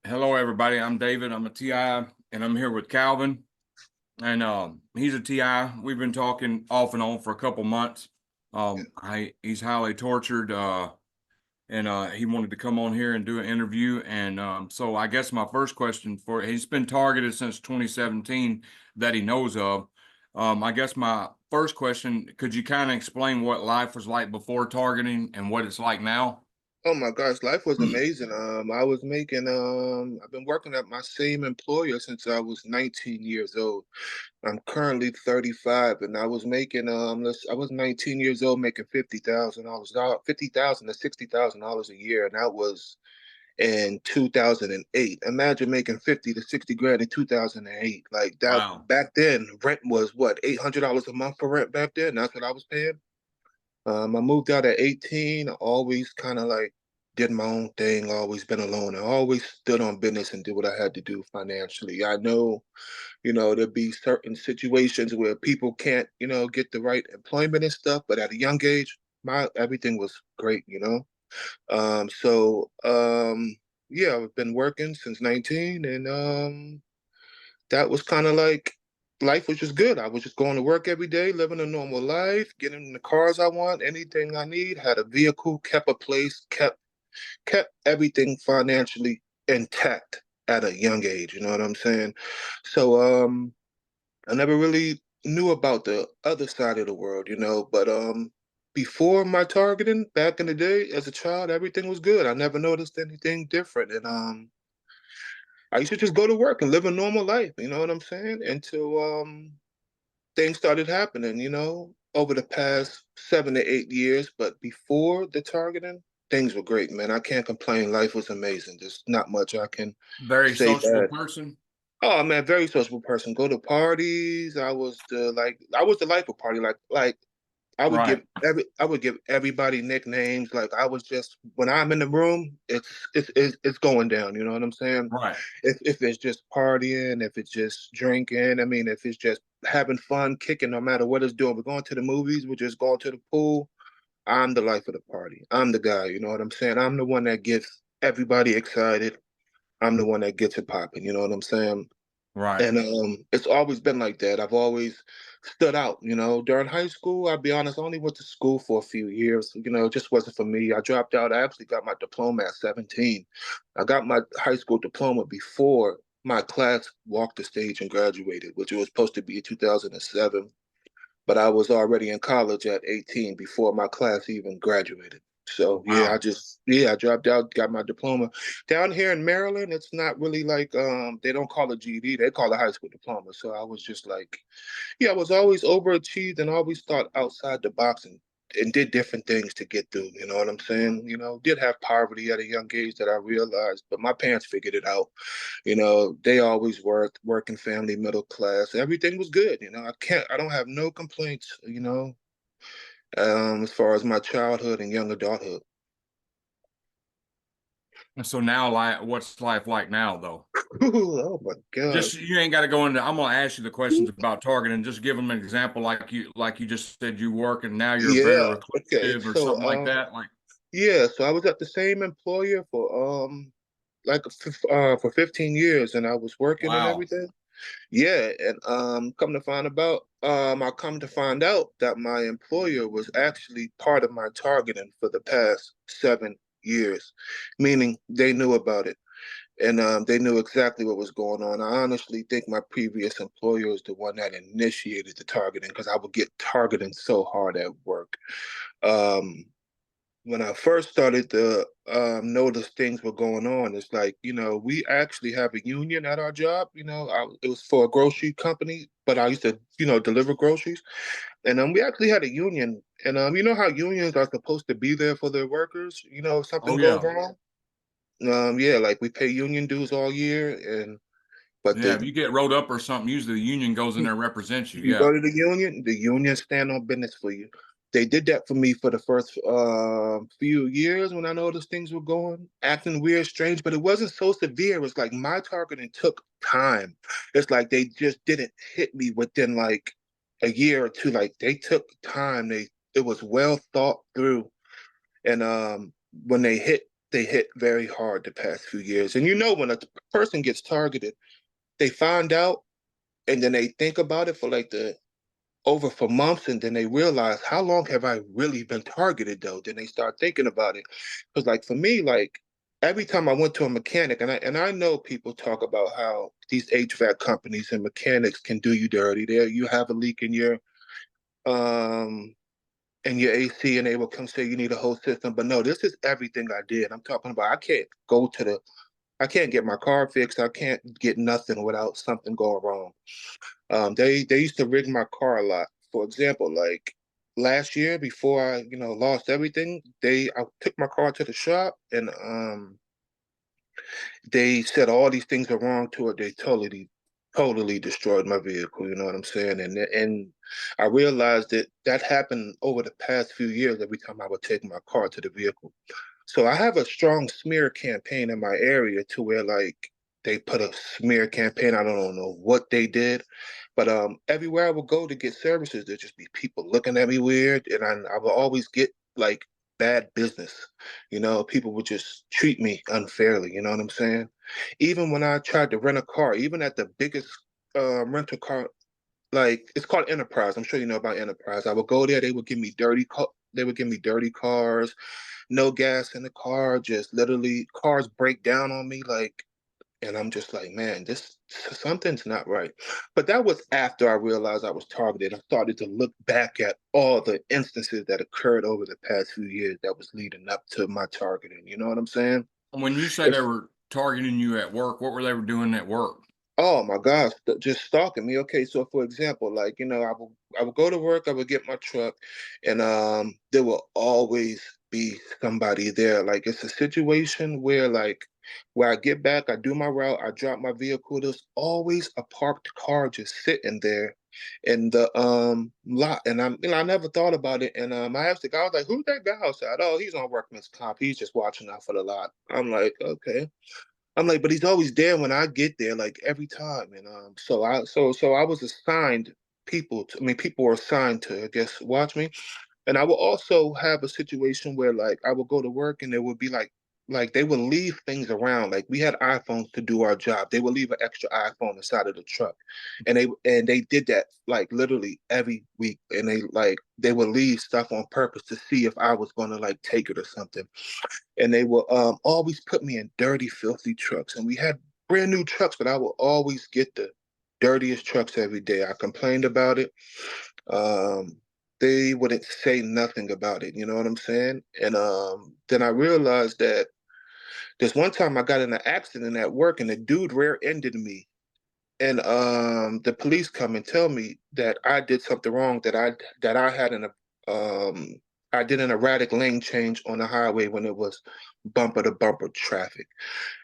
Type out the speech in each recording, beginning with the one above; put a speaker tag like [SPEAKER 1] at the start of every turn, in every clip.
[SPEAKER 1] Hello, everybody. I'm David. I'm a TI, and I'm here with Calvin. And he's a TI. We've been talking off and on for a couple months. He's highly tortured, and he wanted to come on here and do an interview. And so I guess my first question he's been targeted since 2017 that he knows of. I guess my first question, could you kind of explain what life was like before targeting and what it's like now?
[SPEAKER 2] Oh my gosh, life was amazing. I've been working at my same employer since I was 19 years old. I'm currently 35 and I was 19 years old making $50,000, 50,000 to $60,000 a year, and that was in 2008. Imagine making 50 to 60 grand in 2008. Like that
[SPEAKER 1] Wow.
[SPEAKER 2] back then, rent was what, $800 a month for rent back then. That's what I was paying. I moved out at 18. I always kind of like did my own thing, always been alone. I always stood on business and did what I had to do financially. I know, there'd be certain situations where people can't, get the right employment and stuff, but at a young age, my everything was great. Um, so um, yeah, I've been working since 19 and that was kind of like life was just good. I was just going to work every day, living a normal life, getting in the cars I want, anything I need, had a vehicle, kept a place, kept everything financially intact at a young age, you know what I'm saying? So I never really knew about the other side of the world, but before my targeting back in the day as a child, everything was good. I never noticed anything different. And I used to just go to work and live a normal life, you know what I'm saying? Until things started happening, over the past 7 to 8 years. But before the targeting, things were great, man. I can't complain. Life was amazing. There's not much I can
[SPEAKER 1] Very
[SPEAKER 2] say
[SPEAKER 1] sociable
[SPEAKER 2] bad.
[SPEAKER 1] person.
[SPEAKER 2] Oh man, very sociable person. Go to parties. I was the life of party. Like
[SPEAKER 1] Right.
[SPEAKER 2] I would give everybody nicknames. Like I was just when I'm in the room, it's going down. You know what I'm saying?
[SPEAKER 1] Right.
[SPEAKER 2] If it's just partying, if it's just drinking, I mean, if it's just having fun, kicking, no matter what it's doing. We're going to the movies, we're just going to the pool. I'm the life of the party. I'm the guy. You know what I'm saying? I'm the one that gets everybody excited. I'm the one that gets it popping. You know what I'm saying?
[SPEAKER 1] Right.
[SPEAKER 2] And it's always been like that. I've always stood out, During high school, I'll be honest, I only went to school for a few years. It just wasn't for me. I dropped out. I actually got my diploma at 17. I got my high school diploma before my class walked the stage and graduated, which it was supposed to be in 2007. But I was already in college at 18 before my class even graduated. So
[SPEAKER 1] Wow.
[SPEAKER 2] I dropped out, got my diploma. Down here in Maryland, it's not really like they don't call it GED, they call it high school diploma. So I was just like, yeah, I was always overachieved and always thought outside the box and did different things to get through. You know what I'm saying? Did have poverty at a young age that I realized, but my parents figured it out. They always worked, working family, middle class. Everything was good. I don't have no complaints, as far as my childhood and young adulthood.
[SPEAKER 1] And so now, like, what's life like now, though?
[SPEAKER 2] Oh my God.
[SPEAKER 1] Just you ain't got to go into. I'm gonna ask you the questions about targeting. Just give them an example, like you just said, you work and now you're very
[SPEAKER 2] Yeah. Okay.
[SPEAKER 1] reclusive or something like that. Like,
[SPEAKER 2] Yeah. So I was at the same employer for 15 years, and I was working and
[SPEAKER 1] wow.
[SPEAKER 2] everything. Yeah, and I come to find out that my employer was actually part of my targeting for the past 7 years, meaning they knew about it and they knew exactly what was going on. I honestly think my previous employer is the one that initiated the targeting because I would get targeting so hard at work. Um, when I first started to notice things were going on, it's like, we actually have a union at our job. It was for a grocery company, but I used to, deliver groceries. And we actually had a union. And you know how unions are supposed to be there for their workers, if something
[SPEAKER 1] Oh
[SPEAKER 2] goes
[SPEAKER 1] yeah.
[SPEAKER 2] wrong? Yeah, like we pay union dues all year. But
[SPEAKER 1] Yeah.
[SPEAKER 2] the
[SPEAKER 1] If you get rolled up or something, usually the union goes in there and represents you.
[SPEAKER 2] You
[SPEAKER 1] Yeah.
[SPEAKER 2] go to the union stand on business for you. They did that for me for the first few years when I noticed things were going, acting weird, strange, but it wasn't so severe. It was like my targeting took time. It's like they just didn't hit me within like a year or two. Like they took time. It was well thought through. And when they hit they hit very hard the past few years. And you know, when a person gets targeted, they find out and then they think about it for like the over for months, and then they realize, how long have I really been targeted though? Then they start thinking about it. Because like for me, like every time I went to a mechanic, and I know people talk about how these HVAC companies and mechanics can do you dirty. There you have a leak um in your AC, and they will come say you need a whole system. But no, this is everything I did. I'm talking about I can't get my car fixed. I can't get nothing without something going wrong. They used to rig my car a lot. For example, like last year before I, lost everything, I took my car to the shop, and they said all these things are wrong to it. They totally destroyed my vehicle. You know what I'm saying? And I realized that that happened over the past few years. Every time I would take my car to the vehicle, so I have a strong smear campaign in my area to where like they put a smear campaign. I don't know what they did, but everywhere I would go to get services, there'd just be people looking at me weird, and I would always get like bad business. People would just treat me unfairly. You know what I'm saying? Even when I tried to rent a car, even at the biggest rental car, like it's called Enterprise. I'm sure you know about Enterprise. I would go there. They would give me dirty cars, no gas in the car, just literally cars break down on me, like, and I'm just like, man, this something's not right. But that was after I realized I was targeted. I started to look back at all the instances that occurred over the past few years that was leading up to my targeting. You know what I'm saying?
[SPEAKER 1] When you say they
[SPEAKER 2] It's
[SPEAKER 1] were targeting you at work, what were they doing at work?
[SPEAKER 2] Oh my gosh, just stalking me. Okay, so for example, like, I would go to work, I would get my truck, and there will always be somebody there. Like it's a situation where where I get back, I do my route, I drop my vehicle, there's always a parked car just sitting there in the lot. And I never thought about it. And I asked the guy, I was like, who's that guy outside? Oh, he's on workman's comp. He's just watching out for the lot. I'm like, okay. I'm like, but he's always there when I get there, like every time. And so I was assigned people were assigned to, I guess, watch me. And I will also have a situation where like I would go to work and there would be like they would leave things around. Like we had iPhones to do our job. They would leave an extra iPhone inside of the truck. And they did that like literally every week. And they would leave stuff on purpose to see if I was gonna like take it or something. And they will always put me in dirty, filthy trucks. And we had brand new trucks, but I will always get the dirtiest trucks every day. I complained about it. Um, they wouldn't say nothing about it. You know what I'm saying? And then I realized that this one time I got in an accident at work, and the dude rear-ended me. And the police come and tell me that I did something wrong, that um I did an erratic lane change on the highway when it was bumper to bumper traffic.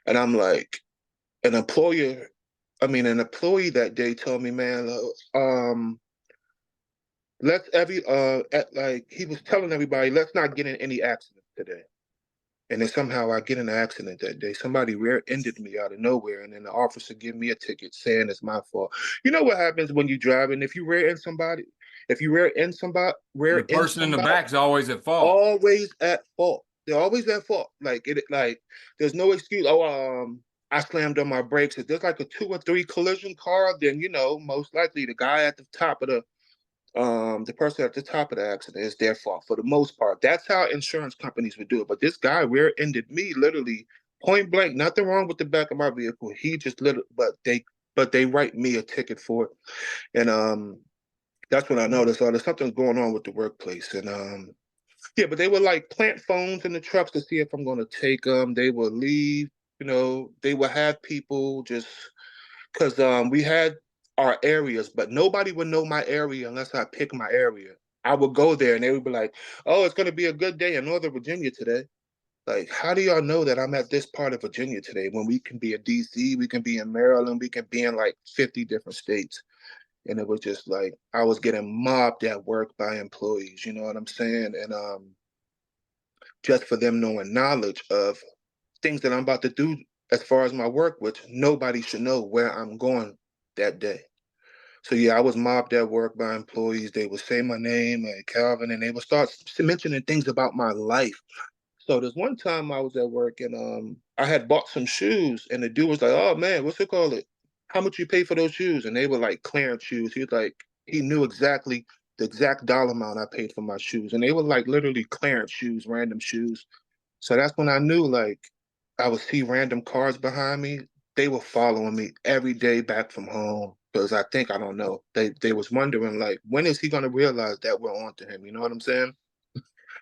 [SPEAKER 2] And I'm like, an employer, an employee that day told me, man, let's like he was telling everybody, let's not get in any accidents today. And then somehow I get in an accident that day. Somebody rear-ended me out of nowhere, and then the officer give me a ticket saying it's my fault. You know what happens when you driving? If you rear
[SPEAKER 1] The
[SPEAKER 2] end
[SPEAKER 1] person in the
[SPEAKER 2] somebody,
[SPEAKER 1] back's always at fault.
[SPEAKER 2] always at fault. They're always at fault. Like there's no excuse. Oh, I slammed on my brakes. If there's like a 2 or 3 collision car, then most likely the guy at the top of the person at the top of the accident is their fault for the most part. That's how insurance companies would do it. But this guy rear-ended me literally point blank. Nothing wrong with the back of my vehicle. He just literally, but they write me a ticket for it. And that's when I noticed, there's something going on with the workplace. And yeah, but they would like plant phones in the trucks to see if I'm going to take them. They would leave. They would have people just because we had our areas, but nobody would know my area unless I pick my area. I would go there and they would be like, "Oh, it's going to be a good day in Northern Virginia today." Like, how do y'all know that I'm at this part of Virginia today when we can be in DC, we can be in Maryland, we can be in like 50 different states? And it was just like I was getting mobbed at work by employees. You know what I'm saying? And just for them knowing knowledge of things that I'm about to do as far as my work, which nobody should know where I'm going that day. So yeah, I was mobbed at work by employees. They would say my name, like Calvin, and they would start mentioning things about my life. So there's one time I was at work and I had bought some shoes and the dude was like, "Oh man, what's it called? It? How much you pay for those shoes?" And they were like clearance shoes. He was like, he knew exactly the exact dollar amount I paid for my shoes, and they were like literally clearance shoes, random shoes. So that's when I knew like I would see random cars behind me. They were following me every day back from home because I think I don't know. They was wondering like when is he gonna realize that we're on to him? You know what I'm saying?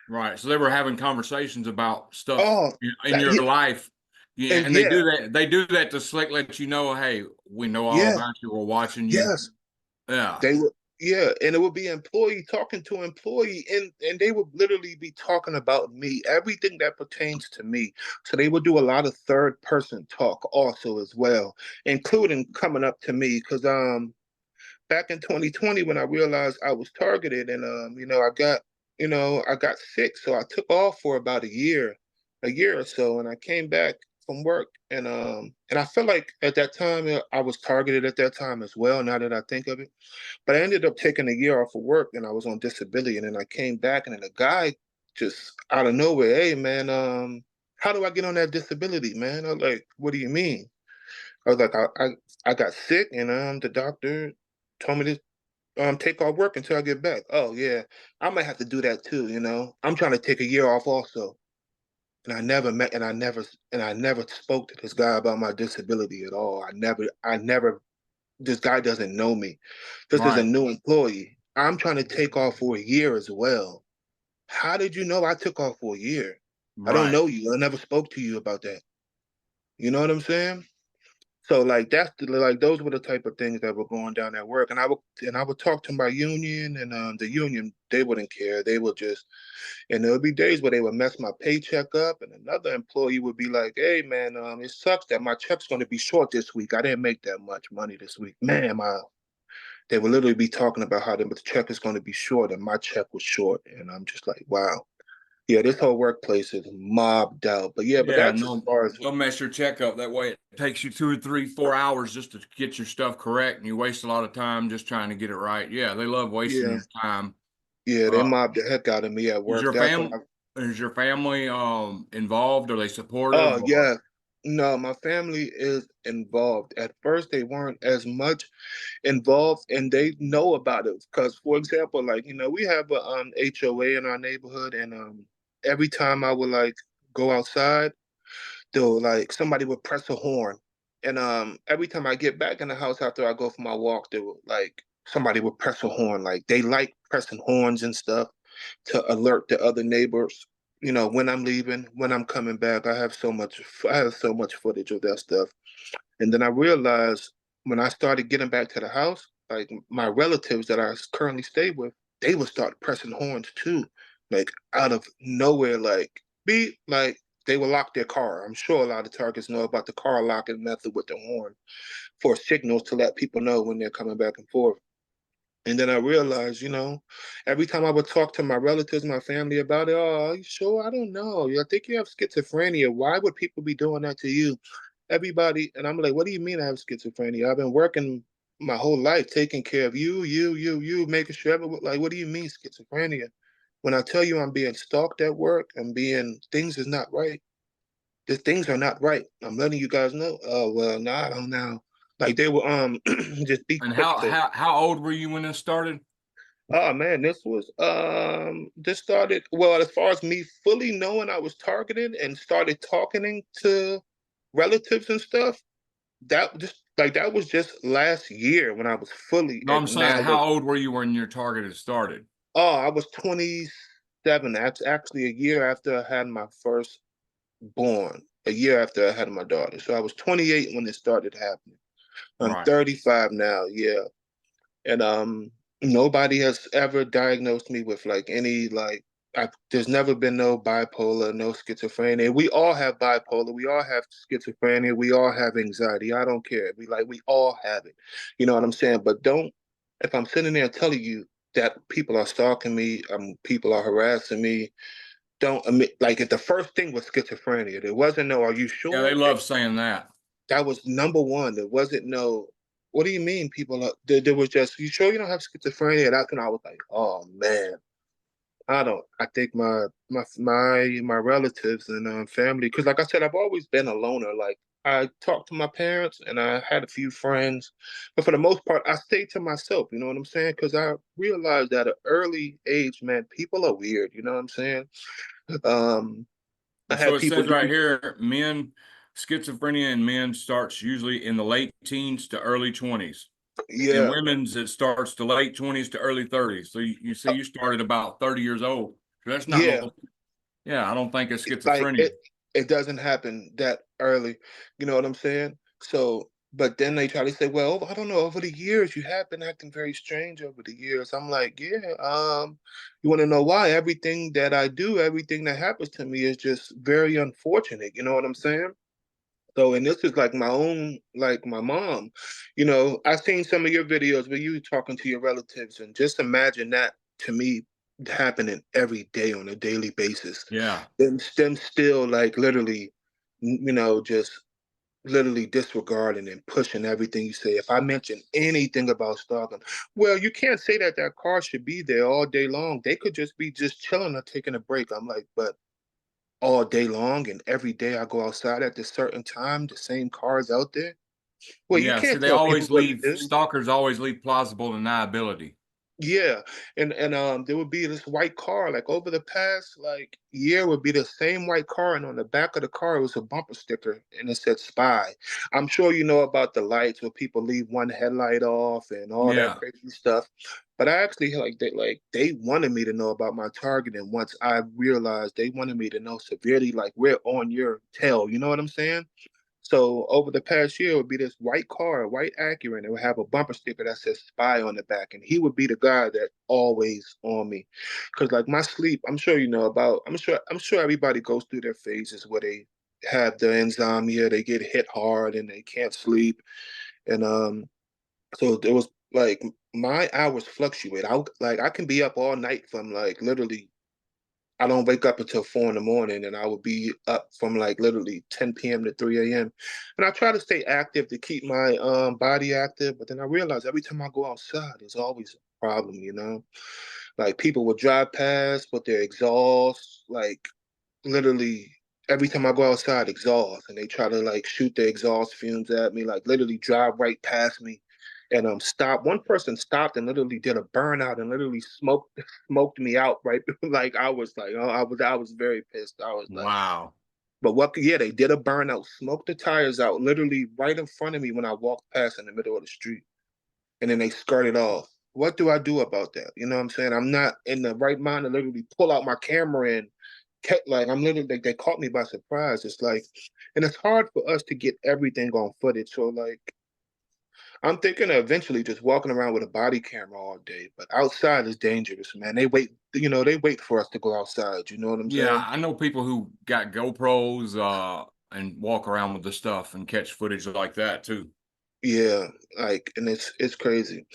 [SPEAKER 1] Right. So they were having conversations about stuff
[SPEAKER 2] Oh,
[SPEAKER 1] in your
[SPEAKER 2] yeah,
[SPEAKER 1] life. Yeah,
[SPEAKER 2] and
[SPEAKER 1] and
[SPEAKER 2] yeah,
[SPEAKER 1] they do that to slick let you know, hey, we know all
[SPEAKER 2] yeah,
[SPEAKER 1] about you. We're watching you.
[SPEAKER 2] yes.
[SPEAKER 1] Yeah.
[SPEAKER 2] They would, yeah, and it would be employee talking to employee, and they would literally be talking about me, everything that pertains to me. So they would do a lot of third person talk also as well, including coming up to me because back in 2020 when I realized I was targeted and I got sick, so I took off for about a year or so, and I came back from work and I felt like at that time I was targeted at that time as well. Now that I think of it. But I ended up taking a year off of work and I was on disability. And then I came back and then a guy just out of nowhere, "Hey man, how do I get on that disability, man?" I was like, "What do you mean?" I was like, I got sick and the doctor told me to take off work until I get back. Oh yeah, I might have to do that too, you know. I'm trying to take a year off also. And I never met and I never spoke to this guy about my disability at all. I never this guy doesn't know me. This is a
[SPEAKER 1] Right.
[SPEAKER 2] new employee. I'm trying to take off for a year as well. How did you know I took off for a year? I don't
[SPEAKER 1] Right.
[SPEAKER 2] know you. I never spoke to you about that. You know what I'm saying? So like like those were the type of things that were going down at work, and I would talk to my union, and the union they wouldn't care. They would just and there would be days where they would mess my paycheck up, and another employee would be like, "Hey man, it sucks that my check's going to be short this week. I didn't make that much money this week, man. My They would literally be talking about how the check is going to be short, and my check was short, and I'm just like, wow, yeah, this whole workplace is mobbed out. But yeah, but
[SPEAKER 1] Yeah,
[SPEAKER 2] that's as
[SPEAKER 1] no,
[SPEAKER 2] far as
[SPEAKER 1] don't mess your check up. That way it takes you 2 or 3, 4 hours just to get your stuff correct, and you waste a lot of time just trying to get it right. Yeah, they love wasting
[SPEAKER 2] yeah,
[SPEAKER 1] your time.
[SPEAKER 2] yeah, they
[SPEAKER 1] Uh,
[SPEAKER 2] mobbed the heck out of me at
[SPEAKER 1] is
[SPEAKER 2] work.
[SPEAKER 1] your
[SPEAKER 2] That's when
[SPEAKER 1] fam is your family involved? Are they supportive?
[SPEAKER 2] oh
[SPEAKER 1] Or
[SPEAKER 2] yeah, no, my family is involved. At first, they weren't as much involved, and they know about it because, for example, like we have a HOA in our neighborhood, and every time I would like go outside they'll like somebody would press a horn. And every time I get back in the house after I go for my walk, they will like somebody would press a horn. Like they like pressing horns and stuff to alert the other neighbors. When I'm leaving, when I'm coming back, I have so much footage of that stuff. And then I realized when I started getting back to the house, like my relatives that I currently stay with, they would start pressing horns too, like out of nowhere, like beep, like they would lock their car. I'm sure a lot of targets know about the car locking method with the horn for signals to let people know when they're coming back and forth. And then I realized, every time I would talk to my relatives, my family about it, "Oh, are you sure? I don't know. I think you have schizophrenia. Why would people be doing that to you?" Everybody, and I'm like, "What do you mean I have schizophrenia? I've been working my whole life taking care of you, making sure like, what do you mean schizophrenia? When I tell you I'm being stalked at work, things is not right. The things are not right. I'm letting you guys know." "Oh, well, no, I don't know." Like they will just be
[SPEAKER 1] and
[SPEAKER 2] quick to
[SPEAKER 1] how old were you when this started?
[SPEAKER 2] oh man, this started well as far as me fully knowing I was targeted and started talking to relatives and stuff. That was just last year when I was fully
[SPEAKER 1] No, I'm saying
[SPEAKER 2] acknowledged.
[SPEAKER 1] how old were you when your target started?
[SPEAKER 2] Oh, I was 27. That's actually a year after I had my first born, a year after I had my daughter. So I was 28 when it started happening. I'm
[SPEAKER 1] Right.
[SPEAKER 2] 35 now, yeah. And nobody has ever diagnosed me with like any like there's never been no bipolar, no schizophrenia. We all have bipolar, we all have schizophrenia, we all have anxiety. I don't care. We all have it. You know what I'm saying? But don't if I'm sitting there telling you that people are stalking me, people are harassing me, don't admit like if the first thing was schizophrenia. There wasn't no, "Are you
[SPEAKER 1] Yeah, they
[SPEAKER 2] sure?"
[SPEAKER 1] love saying that.
[SPEAKER 2] That was number one. There wasn't no, "What do you mean people are," there was just, "You sure you don't have schizophrenia?" That's when I was like, oh man. I don't. I think my relatives and family, because like I said, I've always been a loner. Like I talked to my parents and I had a few friends, but for the most part, I stayed to myself. You know what I'm saying? Because I realized at an early age, man, people are weird. You know what I'm saying? Um, I
[SPEAKER 1] And so
[SPEAKER 2] had
[SPEAKER 1] it
[SPEAKER 2] people
[SPEAKER 1] says
[SPEAKER 2] do.
[SPEAKER 1] right here, men, schizophrenia in men starts usually in the late teens to early 20s. In
[SPEAKER 2] Yeah,
[SPEAKER 1] women's, it starts to late 20s to early 30s. So you see, you started about 30 years old. So that's not
[SPEAKER 2] yeah.
[SPEAKER 1] no, yeah, I don't think it's
[SPEAKER 2] Like
[SPEAKER 1] schizophrenia.
[SPEAKER 2] it doesn't happen that early. You know what I'm saying? So, but then they try to say, well, I don't know, over the years you have been acting very strange over the years. I'm like, yeah, you want to know why? Everything that I do, everything that happens to me is just very unfortunate. You know what I'm saying? So, and this is like my own, like my mom, I've seen some of your videos where you talking to your relatives, and just imagine that to me happening every day on a daily basis.
[SPEAKER 1] Yeah.
[SPEAKER 2] Them still like literally, just literally disregarding and pushing everything you say. If I mention anything about stalking, well, you can't say that that car should be there all day long. They could just be just chilling or taking a break. I'm like, but all day long and every day I go outside at this certain time, the same cars out there. Well, you
[SPEAKER 1] Yeah. See,
[SPEAKER 2] can't
[SPEAKER 1] they
[SPEAKER 2] tell people
[SPEAKER 1] always
[SPEAKER 2] what to
[SPEAKER 1] leave,
[SPEAKER 2] do.
[SPEAKER 1] stalkers always leave plausible deniability.
[SPEAKER 2] Yeah, and there would be this white car like over the past like year would be the same white car, and on the back of the car it was a bumper sticker and it said spy. I'm sure you know about the lights where people leave one headlight off and all that
[SPEAKER 1] Yeah.
[SPEAKER 2] crazy stuff. But I actually like they wanted me to know about my targeting once I realized they wanted me to know severely like we're on your tail. You know what I'm saying? So over the past year, it would be this white car, a white Acura, and it would have a bumper sticker that says "spy" on the back, and he would be the guy that always on me, because like my sleep, I'm sure you know about. I'm sure everybody goes through their phases where they have the insomnia, they get hit hard, and they can't sleep, and so there was like my hours fluctuate. I can be up all night from like literally I don't wake up until 4 in the morning, and I would be up from like literally 10 p.m. to 3 a.m. And I try to stay active to keep my body active, but then I realize every time I go outside, there's always a problem. Like people will drive past with their exhaust, like literally every time I go outside, exhaust, and they try to like shoot the exhaust fumes at me, like literally drive right past me, and stop. One person stopped and literally did a burnout and literally smoked me out right. Like I was like, oh, I was very pissed. I was like,
[SPEAKER 1] Wow.
[SPEAKER 2] but what? Yeah, they did a burnout, smoked the tires out, literally right in front of me when I walked past in the middle of the street, and then they skirted off. What do I do about that? You know what I'm saying? I'm not in the right mind to literally pull out my camera and like I'm literally like they caught me by surprise. It's like, and it's hard for us to get everything on footage. So like, I'm thinking of eventually just walking around with a body camera all day. But outside is dangerous, man. They wait for us to go outside. You know what I'm
[SPEAKER 1] Yeah,
[SPEAKER 2] saying?
[SPEAKER 1] I know people who got GoPros and walk around with the stuff and catch footage like that too.
[SPEAKER 2] Yeah, like, and it's crazy.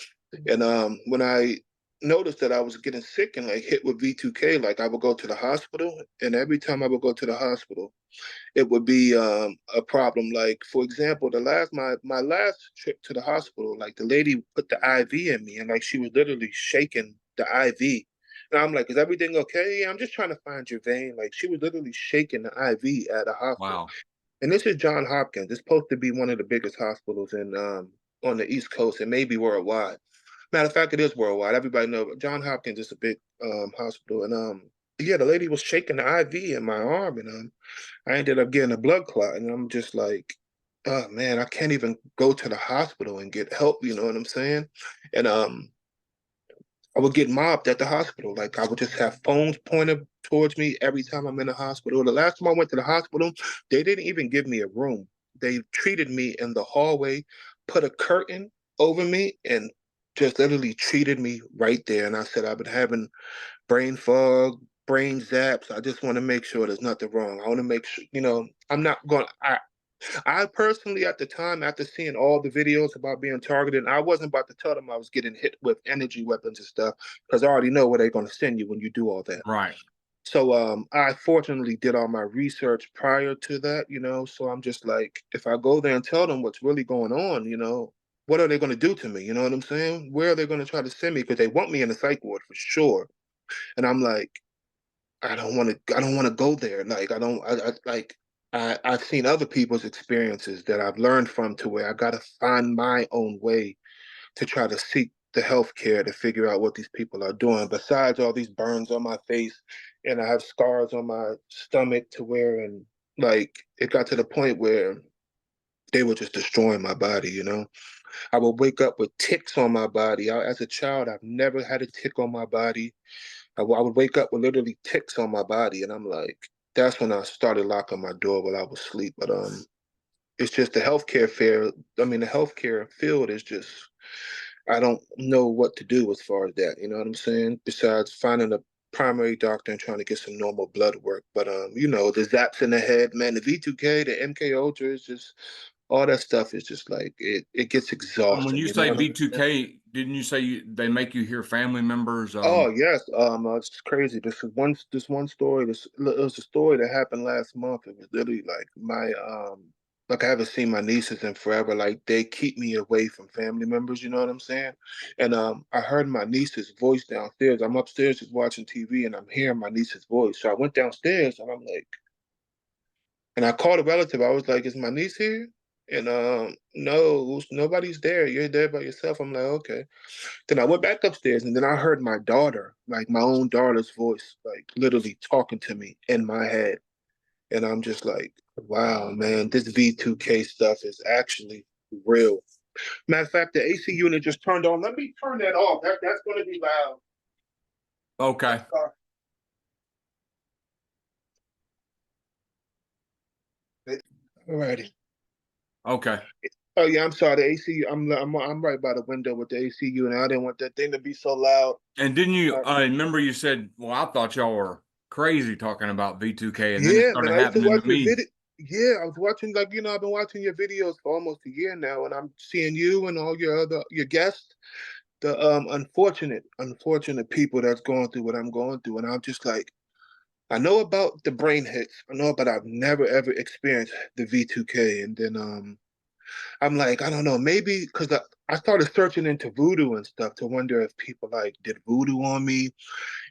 [SPEAKER 2] And when I noticed that I was getting sick and like hit with V2K, like I would go to the hospital, and every time I would go to the hospital, it would be a problem. Like for example, my last trip to the hospital, like the lady put the IV in me, and like she was literally shaking the IV. And I'm like, is everything okay? Yeah, I'm just trying to find your vein. Like she was literally shaking the IV at a hospital.
[SPEAKER 1] Wow.
[SPEAKER 2] And this is John Hopkins. It's supposed to be one of the biggest hospitals in on the East Coast and maybe worldwide. Matter of fact, it is worldwide. Everybody knows John Hopkins is a big hospital. And yeah, the lady was shaking the IV in my arm, and I ended up getting a blood clot. And I'm just like, oh man, I can't even go to the hospital and get help. You know what I'm saying? And I would get mobbed at the hospital. Like I would just have phones pointed towards me every time I'm in the hospital. The last time I went to the hospital, they didn't even give me a room. They treated me in the hallway, put a curtain over me, and just literally treated me right there. And I said, I've been having brain fog, brain zaps. I just want to make sure there's nothing wrong. I want to make sure, I'm not going. I personally, at the time, after seeing all the videos about being targeted, I wasn't about to tell them I was getting hit with energy weapons and stuff because I already know where they're going to send you when you do all that.
[SPEAKER 1] Right.
[SPEAKER 2] So I fortunately did all my research prior to that, So I'm just like, if I go there and tell them what's really going on, what are they going to do to me? You know what I'm saying? Where are they going to try to send me? Because they want me in the psych ward for sure. And I'm like, I don't want to go there. Like, I don't, I like, I've seen other people's experiences that I've learned from to where I got to find my own way to try to seek the health care to figure out what these people are doing. Besides all these burns on my face, and I have scars on my stomach to where, and like, it got to the point where they were just destroying my body, you know? I would wake up with ticks on my body. As a child, I've never had a tick on my body. I would wake up with literally ticks on my body, and I'm like, that's when I started locking my door while I was asleep. But it's just the healthcare fair. I mean, the healthcare field is just, I don't know what to do as far as that. You know what I'm saying? Besides finding a primary doctor and trying to get some normal blood work. But you know, the zaps in the head, man, the V2K, the MK Ultra is just, all that stuff is just like, it gets
[SPEAKER 1] And when
[SPEAKER 2] exhausting.
[SPEAKER 1] you
[SPEAKER 2] You know
[SPEAKER 1] say
[SPEAKER 2] what I'm saying?
[SPEAKER 1] V2K, didn't you say they make you hear family members?
[SPEAKER 2] Oh yes, it's crazy. This one story. It was a story that happened last month. It was literally like like I haven't seen my nieces in forever. Like they keep me away from family members. You know what I'm saying? And I heard my niece's voice downstairs. I'm upstairs just watching TV, and I'm hearing my niece's voice. So I went downstairs, and I'm like, and I called a relative. I was like, "Is my niece here?" And no, nobody's there. You're there by yourself. I'm like, okay. Then I went back upstairs, and then I heard my daughter, like my own daughter's voice, like literally talking to me in my head. And I'm just like, wow, man, this V2K stuff is actually real. Matter of fact, the AC unit just turned on. Let me turn that off. That's going to be loud.
[SPEAKER 1] Okay.
[SPEAKER 2] Alrighty.
[SPEAKER 1] Okay.
[SPEAKER 2] Oh yeah, I'm sorry. The AC. I'm right by the window with the AC unit. I didn't want that thing to be so loud.
[SPEAKER 1] And didn't you,
[SPEAKER 2] Uh,
[SPEAKER 1] I remember you said, well, I thought y'all were crazy talking about V2K, and then it
[SPEAKER 2] Yeah, man.
[SPEAKER 1] started
[SPEAKER 2] I used to
[SPEAKER 1] happening to
[SPEAKER 2] watch your
[SPEAKER 1] me.
[SPEAKER 2] video. Yeah, I was watching, like, I've been watching your videos for almost a year now, and I'm seeing you and all your guests, the unfortunate people that's going through what I'm going through, and I'm just like, I know about the brain hits, I know, but I've never ever experienced the V2K, and then I'm like, I don't know, maybe because I started searching into voodoo and stuff to wonder if people like did voodoo on me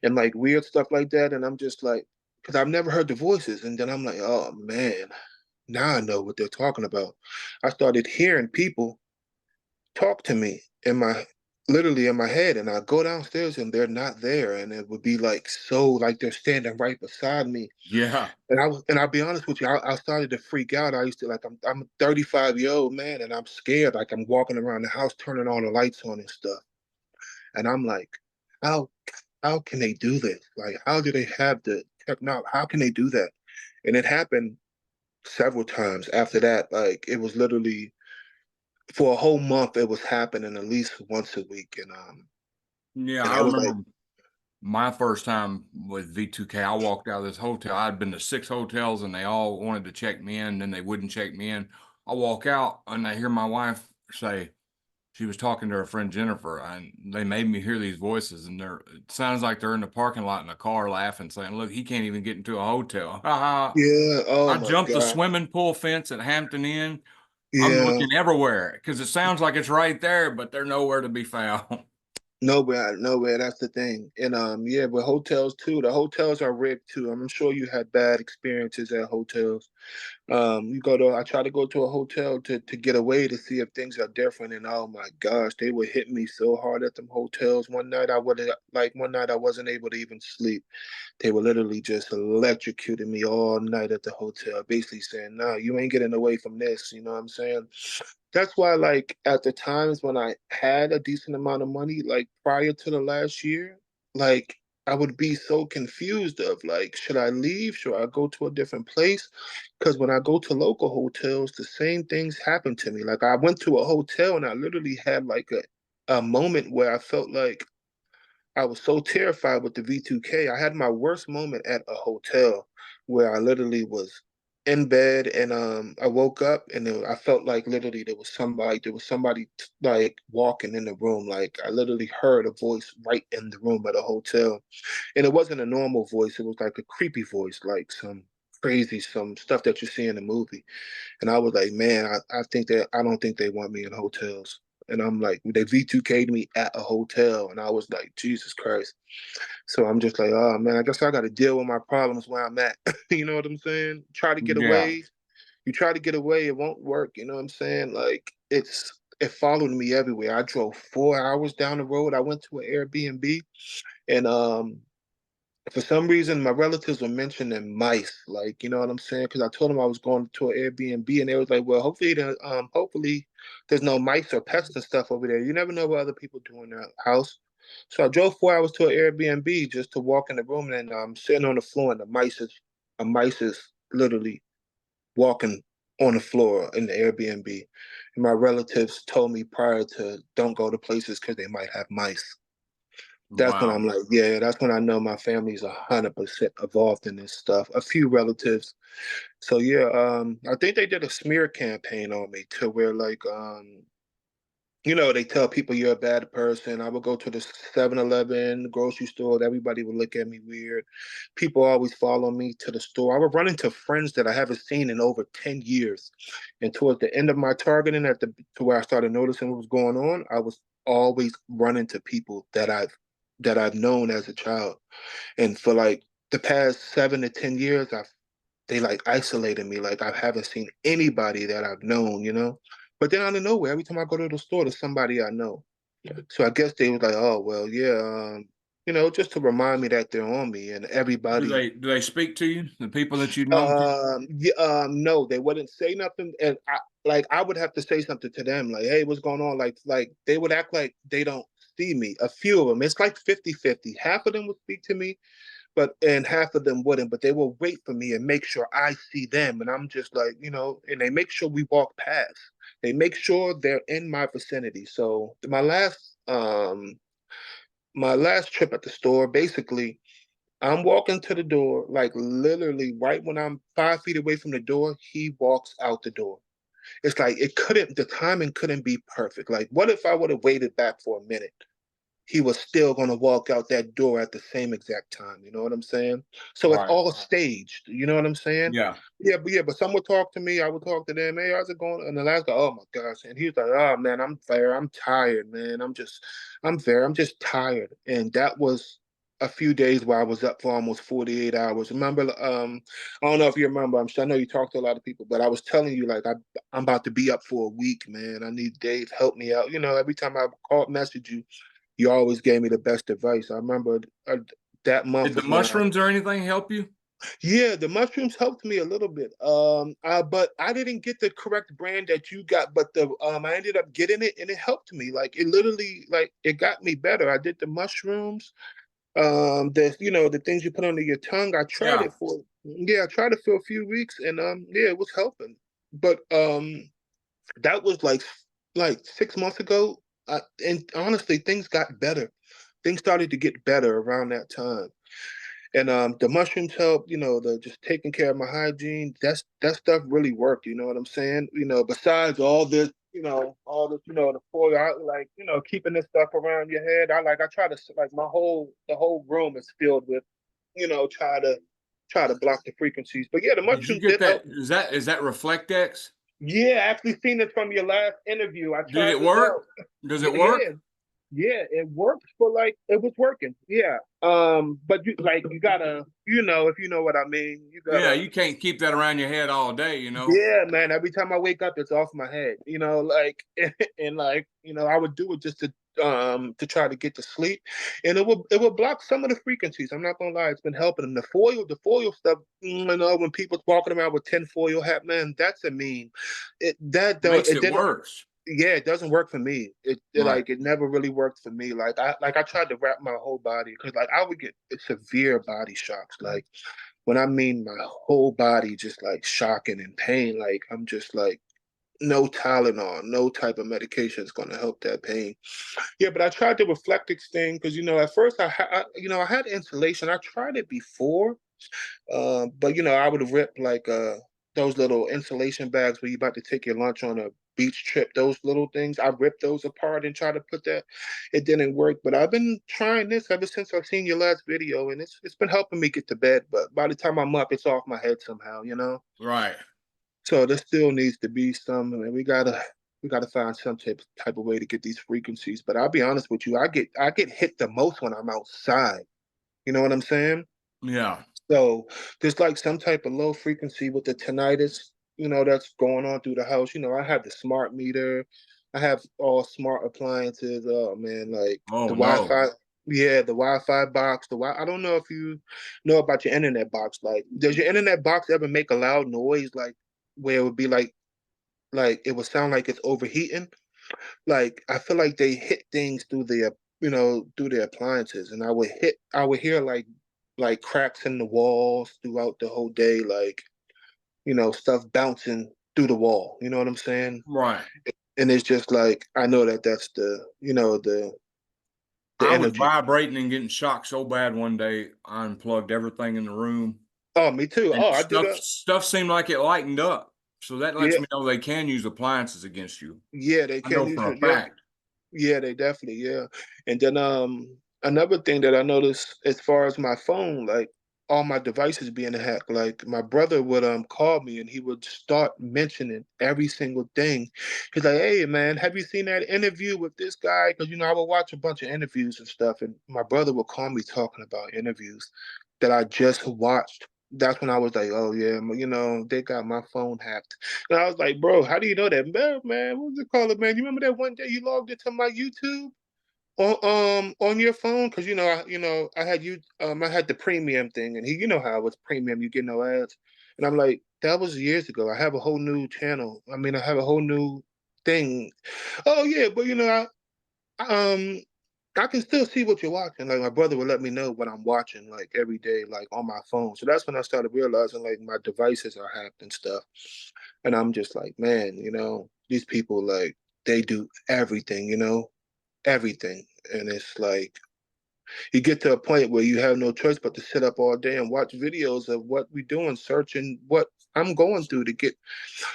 [SPEAKER 2] and like weird stuff like that, and I'm just like, because I've never heard the voices, and then I'm like, oh man. Now I know what they're talking about. I started hearing people talk to me literally in my head, and I go downstairs and they're not there, and it would be like so like they're standing right beside me.
[SPEAKER 1] Yeah.
[SPEAKER 2] And I'll be honest with you, I started to freak out. I used to like I'm a 35-year-old man, and I'm scared. Like I'm walking around the house turning all the lights on and stuff, and I'm like, how how can they do this? Like how do they have the technology? How can they do that? And it happened several times after that. Like it was literally for a whole month, it was happening at least once a week,
[SPEAKER 1] Yeah,
[SPEAKER 2] and
[SPEAKER 1] I
[SPEAKER 2] I was like,
[SPEAKER 1] remember my first time with V2K. I walked out of this hotel. I'd been to 6 hotels, and they all wanted to check me in, then they wouldn't check me in. I walk out, and I hear my wife say, she was talking to her friend Jennifer, and they made me hear these voices, and it sounds like they're in the parking lot in a car laughing, saying, "Look, he can't even get into a hotel."
[SPEAKER 2] yeah, oh
[SPEAKER 1] I
[SPEAKER 2] my
[SPEAKER 1] jumped the
[SPEAKER 2] god,
[SPEAKER 1] swimming pool fence at Hampton Inn. I'm
[SPEAKER 2] yeah,
[SPEAKER 1] looking everywhere because it sounds like it's right there, but they're nowhere to be found.
[SPEAKER 2] nowhere, nowhere. That's the thing, and yeah, but hotels too. The hotels are rigged too. I'm sure you had bad experiences at hotels. I try to go to a hotel to get away to see if things are different, and oh my gosh, they would hit me so hard at them hotels. One night I wasn't able to even sleep. They were literally just electrocuting me all night at the hotel, basically saying, "No, you ain't getting away from this." You know what I'm saying? That's why, like, at the times when I had a decent amount of money, like prior to the last year, like I would be so confused of like, should I leave? Should I go to a different place? Because when I go to local hotels, the same things happen to me. Like I went to a hotel and I literally had like a moment where I felt like I was so terrified with the V2K. I had my worst moment at a hotel where I literally was in bed, and I woke up and I felt like literally there was somebody like walking in the room. Like I literally heard a voice right in the room at a hotel, and it wasn't a normal voice. It was like a creepy voice, like some stuff that you see in a movie. And I was like, man, I don't think they want me in hotels. And I'm like, they V2K'd me at a hotel. And I was like, Jesus Christ. So I'm just like, oh man, I guess I got to deal with my problems where I'm at. You know what I'm saying? Try to get
[SPEAKER 1] Yeah.
[SPEAKER 2] away. You try to get away, it won't work. You know what I'm saying? Like it followed me everywhere. I drove 4 hours down the road. I went to an Airbnb, and for some reason my relatives were mentioning mice. Like, you know what I'm saying? Because I told them I was going to an Airbnb, and they was like, well, hopefully there's no mice or pests and stuff over there. You never know what other people do in their house. So I drove 4 hours to an Airbnb just to walk in the room, and I'm sitting on the floor, and a mice is literally walking on the floor in the Airbnb. And my relatives told me prior to don't go to places because they might have mice. That's when
[SPEAKER 1] Wow.
[SPEAKER 2] I'm like, yeah, that's when I know my family's 100% involved in this stuff. A few relatives. So yeah, I think they did a smear campaign on me to where like they tell people you're a bad person. I would go to the 7-Eleven, grocery store. Everybody would look at me weird. People always follow me to the store. I would run into friends that I haven't seen in over 10 years. And towards the end of my targeting to where I started noticing what was going on, I was always running to people that I've known as a child. And for like the past 7 to 10 years, they like isolated me. Like I haven't seen anybody that I've known. But then out of nowhere, every time I go to the store, there's somebody I know. So I guess they was like, oh well, yeah, just to remind me that they're on me and
[SPEAKER 1] Do
[SPEAKER 2] everybody.
[SPEAKER 1] they speak to you? The people that you know?
[SPEAKER 2] Yeah, no, they wouldn't say nothing, and I would have to say something to them, like, hey, what's going on? Like they would act like they don't see me. A few of them, it's like 50-50. Half of them would speak to me, and half of them wouldn't, but they will wait for me and make sure I see them. And I'm just like, and they make sure we walk past. They make sure they're in my vicinity. So my last trip at the store, basically, I'm walking to the door, like literally right when I'm 5 feet away from the door, he walks out the door. It's like the timing couldn't be perfect. Like, what if I would have waited back for a minute? He was still going to walk out that door at the same exact time. You know what I'm saying? So it's
[SPEAKER 1] Right.
[SPEAKER 2] all staged. You know what I'm saying?
[SPEAKER 1] Yeah.
[SPEAKER 2] Yeah, but some would talk to me. I would talk to them. Hey, how's it going? And the last guy, oh my gosh. And he was like, oh man, I'm fair. I'm tired, man. I'm fair. I'm just tired. And that was a few days where I was up for almost 48 hours. Remember, I don't know if you remember, I know you talked to a lot of people, but I was telling you, like, I'm about to be up for a week, man. I need Dave, help me out. Every time I called, message you always gave me the best advice. I remember that month
[SPEAKER 1] Did the
[SPEAKER 2] was when
[SPEAKER 1] mushrooms or anything help you?
[SPEAKER 2] yeah, the mushrooms helped me a little bit. But I didn't get the correct brand that you got, but I ended up getting it and it helped me. Like it literally, like it got me better. I did the mushrooms, the things you put under your tongue. I tried
[SPEAKER 1] Yeah.
[SPEAKER 2] it I tried it for a few weeks and yeah, it was helping. But that was like 6 months ago. And honestly, things got better. Things started to get better around that time. And the mushrooms help, the just taking care of my hygiene. That stuff really worked. You know what I'm saying? Besides all this, the foil, like, keeping this stuff around your head. I try to like the whole room is filled with, try to block the frequencies. But yeah, the
[SPEAKER 1] Did you
[SPEAKER 2] mushrooms
[SPEAKER 1] get
[SPEAKER 2] did
[SPEAKER 1] that?
[SPEAKER 2] help.
[SPEAKER 1] Is that Reflectex?
[SPEAKER 2] Yeah, I actually seen it from your last interview. I
[SPEAKER 1] Did
[SPEAKER 2] tried
[SPEAKER 1] it
[SPEAKER 2] this out.
[SPEAKER 1] work? Does it
[SPEAKER 2] Yeah,
[SPEAKER 1] work?
[SPEAKER 2] yeah, it worked for like it was working. Yeah. But you gotta, if you know what I mean, you
[SPEAKER 1] Yeah,
[SPEAKER 2] gotta
[SPEAKER 1] you can't keep that around your head all day.
[SPEAKER 2] yeah, man. Every time I wake up, it's off my head. Like and like, I would do it just to try to get to sleep. And it would block some of the frequencies. I'm not gonna lie, it's been helping them. The foil stuff, when people's walking around with 10 foil hat, man, that's a meme. It that though
[SPEAKER 1] Makes
[SPEAKER 2] it
[SPEAKER 1] it
[SPEAKER 2] didn't
[SPEAKER 1] worse.
[SPEAKER 2] yeah, it doesn't work for me.
[SPEAKER 1] Right.
[SPEAKER 2] It never really worked for me. I tried to wrap my whole body because like I would get severe body shocks. Like when I mean my whole body just like shocking and pain, like I'm just like no Tylenol, no type of medication is going to help that pain. Yeah, but I tried the Reflectix thing because at first I had insulation. I tried it before, but I would have ripped like those little insulation bags where you about to take your lunch on a beach trip. Those little things, I ripped those apart and tried to put that. It didn't work, but I've been trying this ever since I've seen your last video, and it's been helping me get to bed. But by the time I'm up, it's off my head somehow.
[SPEAKER 1] Right.
[SPEAKER 2] So there still needs to be some. I mean, we gotta. We got to find some type of way to get these frequencies. But I'll be honest with you, I get hit the most when I'm outside. You know what I'm saying?
[SPEAKER 1] Yeah.
[SPEAKER 2] So there's like some type of low frequency with the tinnitus, that's going on through the house. I have the smart meter, I have all smart appliances. Oh man, like the
[SPEAKER 1] Oh no.
[SPEAKER 2] Wi-Fi, yeah, the Wi-Fi box. I don't know if you know about your internet box. Like, does your internet box ever make a loud noise, like where it would be like it would sound like it's overheating? Like I feel like they hit things through the appliances, and I would hear like cracks in the walls throughout the whole day, like stuff bouncing through the wall. You know what I'm saying?
[SPEAKER 1] Right.
[SPEAKER 2] And it's just like I know that that's the
[SPEAKER 1] I was
[SPEAKER 2] energy.
[SPEAKER 1] vibrating and getting shocked so bad one day, I unplugged everything in the room,
[SPEAKER 2] Oh, me too.
[SPEAKER 1] and
[SPEAKER 2] Oh, I did
[SPEAKER 1] stuff seemed like it lightened up. So that lets
[SPEAKER 2] yeah,
[SPEAKER 1] me know they can use appliances against you.
[SPEAKER 2] yeah. They
[SPEAKER 1] I
[SPEAKER 2] can
[SPEAKER 1] know
[SPEAKER 2] use
[SPEAKER 1] for a
[SPEAKER 2] it. Yeah,
[SPEAKER 1] fact.
[SPEAKER 2] yeah. They definitely, yeah. And then another thing that I noticed as far as my phone, like all my devices being hacked, like my brother would call me and he would start mentioning every single thing. He's like, "Hey man, have you seen that interview with this guy?" Because I would watch a bunch of interviews and stuff, and my brother would call me talking about interviews that I just watched. That's when I was like, "Oh yeah, they got my phone hacked." And I was like, "Bro, how do you know that?" Man, what's it called, man? You remember that one day you logged into my YouTube on your phone? Because I had I had the premium thing, and how it was premium, you get no ads. And I'm like, that was years ago. I have a whole new channel. I mean, I have a whole new thing. Oh yeah, but I can still see what you're watching. Like my brother would let me know what I'm watching, like every day, like on my phone. So that's when I started realizing like my devices are hacked and stuff. And I'm just like, man, these people, like, they do everything, everything. And it's like you get to a point where you have no choice but to sit up all day and watch videos of what we doing, searching what I'm going through to get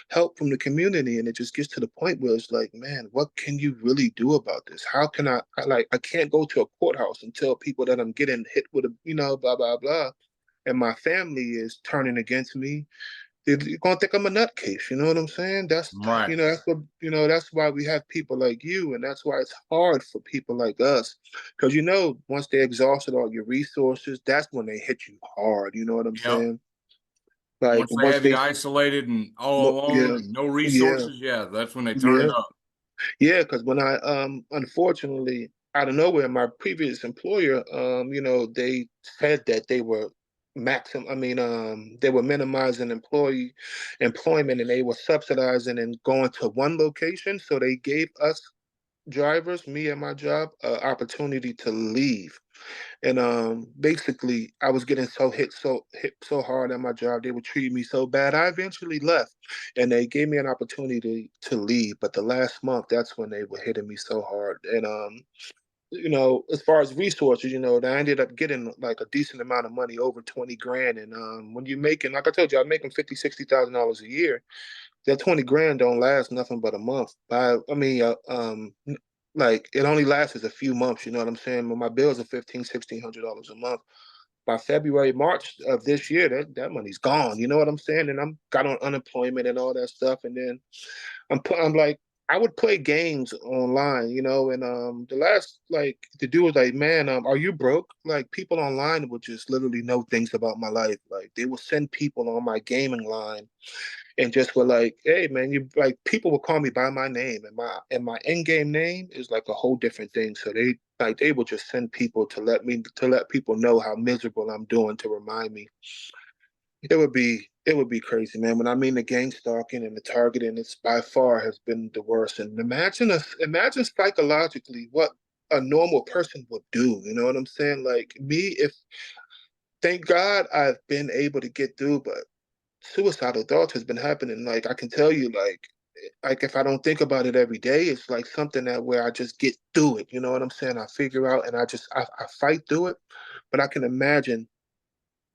[SPEAKER 2] help from the community. And it just gets to the point where it's like, man, what can you really do about this? How can I can't go to a courthouse and tell people that I'm getting hit with blah blah blah, and my family is turning against me. You're gonna think I'm a nutcase. You know what I'm saying?
[SPEAKER 1] Right.
[SPEAKER 2] That's why we have people like you, and that's why it's hard for people like us, because once they exhausted all your resources, that's when they hit you hard. You know what I'm
[SPEAKER 1] Yep.
[SPEAKER 2] saying? Like
[SPEAKER 1] Once they
[SPEAKER 2] once
[SPEAKER 1] have you
[SPEAKER 2] they,
[SPEAKER 1] isolated and all alone
[SPEAKER 2] yeah,
[SPEAKER 1] and no
[SPEAKER 2] yeah,
[SPEAKER 1] resources, yeah, that's when they turn it
[SPEAKER 2] yeah,
[SPEAKER 1] up.
[SPEAKER 2] yeah. Because when I unfortunately out of nowhere, my previous employer, they said that they were they were minimizing employee employment, and they were subsidizing and going to one location. So they gave us drivers, me and my job, opportunity to leave. And basically I was getting so hard at my job. They were treating me so bad. I eventually left, and they gave me an opportunity to leave. But the last month, that's when they were hitting me so hard. And as far as resources, I ended up getting like a decent amount of money, over 20 grand. And when you're making, like I told you, I'm making 50, $60,000 a year. That 20 grand don't last nothing but a month. Like it only lasts a few months. You know what I'm saying? When my bills are $1,500, $1,600 a month, by February, March of this year, that money's gone. You know what I'm saying? And I'm got on unemployment and all that stuff. And then I'm like, I would play games online, and the last, like, the dude was like, man, are you broke? Like, people online would just literally know things about my life. Like, they would send people on my gaming line and just were like, hey man, you, like, people will call me by my name, and my in-game name is like a whole different thing. So they will just send people to let people know how miserable I'm doing, to remind me. It would be crazy, man. When I mean the gang stalking and the targeting, it's by far has been the worst. And imagine psychologically what a normal person would do. You know what I'm saying? Like me, if thank God I've been able to get through, but suicidal thoughts has been happening. Like I can tell you, like if I don't think about it every day, it's like something that where I just get through it. You know what I'm saying? I figure out and I fight through it. But I can imagine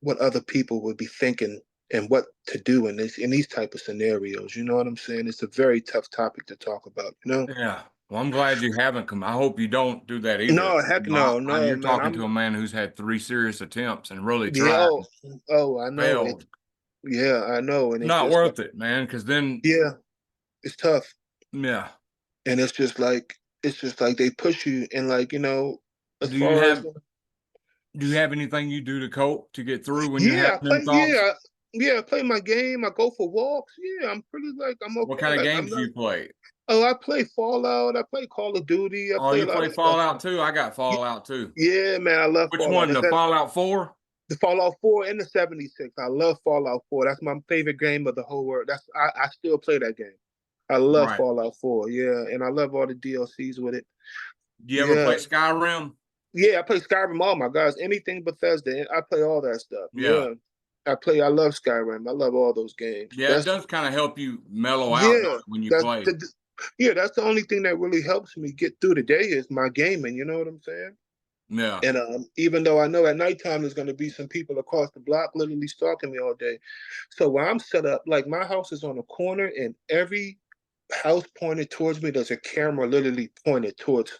[SPEAKER 2] what other people would be thinking and what to do in these type of scenarios. You know what I'm saying? It's a very tough topic to talk about.
[SPEAKER 1] Yeah. Well, I'm glad you haven't come. I hope you don't do that either.
[SPEAKER 2] No, heck no, no,
[SPEAKER 1] You're
[SPEAKER 2] man.
[SPEAKER 1] talking to a man who's had three serious attempts and really
[SPEAKER 2] Yeah,
[SPEAKER 1] tried and
[SPEAKER 2] I know it.
[SPEAKER 1] failed.
[SPEAKER 2] Yeah, I know, and it's
[SPEAKER 1] Not
[SPEAKER 2] just like,
[SPEAKER 1] worth it, man. Because then,
[SPEAKER 2] yeah, it's tough.
[SPEAKER 1] yeah.
[SPEAKER 2] and it's just like they push you, and like, as
[SPEAKER 1] Do you
[SPEAKER 2] far as,
[SPEAKER 1] have do you have anything you do to cope to get through when you're
[SPEAKER 2] yeah,
[SPEAKER 1] having
[SPEAKER 2] I
[SPEAKER 1] them
[SPEAKER 2] play,
[SPEAKER 1] thoughts?
[SPEAKER 2] I play my game. I go for walks. Yeah, I'm pretty like I'm
[SPEAKER 1] What
[SPEAKER 2] okay.
[SPEAKER 1] kind of
[SPEAKER 2] Like I'm
[SPEAKER 1] games do
[SPEAKER 2] not.
[SPEAKER 1] you play?
[SPEAKER 2] Oh, I play Fallout. I play Call of Duty. I
[SPEAKER 1] Oh,
[SPEAKER 2] play a
[SPEAKER 1] you
[SPEAKER 2] lot
[SPEAKER 1] play
[SPEAKER 2] of stuff.
[SPEAKER 1] Fallout too? I got
[SPEAKER 2] Y-
[SPEAKER 1] Fallout too.
[SPEAKER 2] Yeah, man, I love
[SPEAKER 1] Which
[SPEAKER 2] Fallout.
[SPEAKER 1] one?
[SPEAKER 2] Is
[SPEAKER 1] The
[SPEAKER 2] that
[SPEAKER 1] Fallout 4?
[SPEAKER 2] the Fallout 4 and the 76? I love Fallout 4. That's my favorite game of the whole world. I still play that game. I love
[SPEAKER 1] Right.
[SPEAKER 2] Fallout 4. Yeah, and I love all the DLCs with it.
[SPEAKER 1] Do you ever
[SPEAKER 2] Yeah,
[SPEAKER 1] play Skyrim?
[SPEAKER 2] yeah, I play Skyrim. Oh my gosh, anything Bethesda, I play all that stuff.
[SPEAKER 1] Yeah.
[SPEAKER 2] Yeah, I love Skyrim. I love all those games.
[SPEAKER 1] Yeah, it does kind of help you mellow out, don't
[SPEAKER 2] Yeah,
[SPEAKER 1] it, when you
[SPEAKER 2] that's
[SPEAKER 1] play.
[SPEAKER 2] the, yeah, that's the only thing that really helps me get through the day is my gaming. You know what I'm saying?
[SPEAKER 1] Yeah.
[SPEAKER 2] And even though I know at nighttime there's going to be some people across the block literally stalking me all day, so where I'm set up, like my house is on a corner, and every house pointed towards me, there's a camera literally pointed towards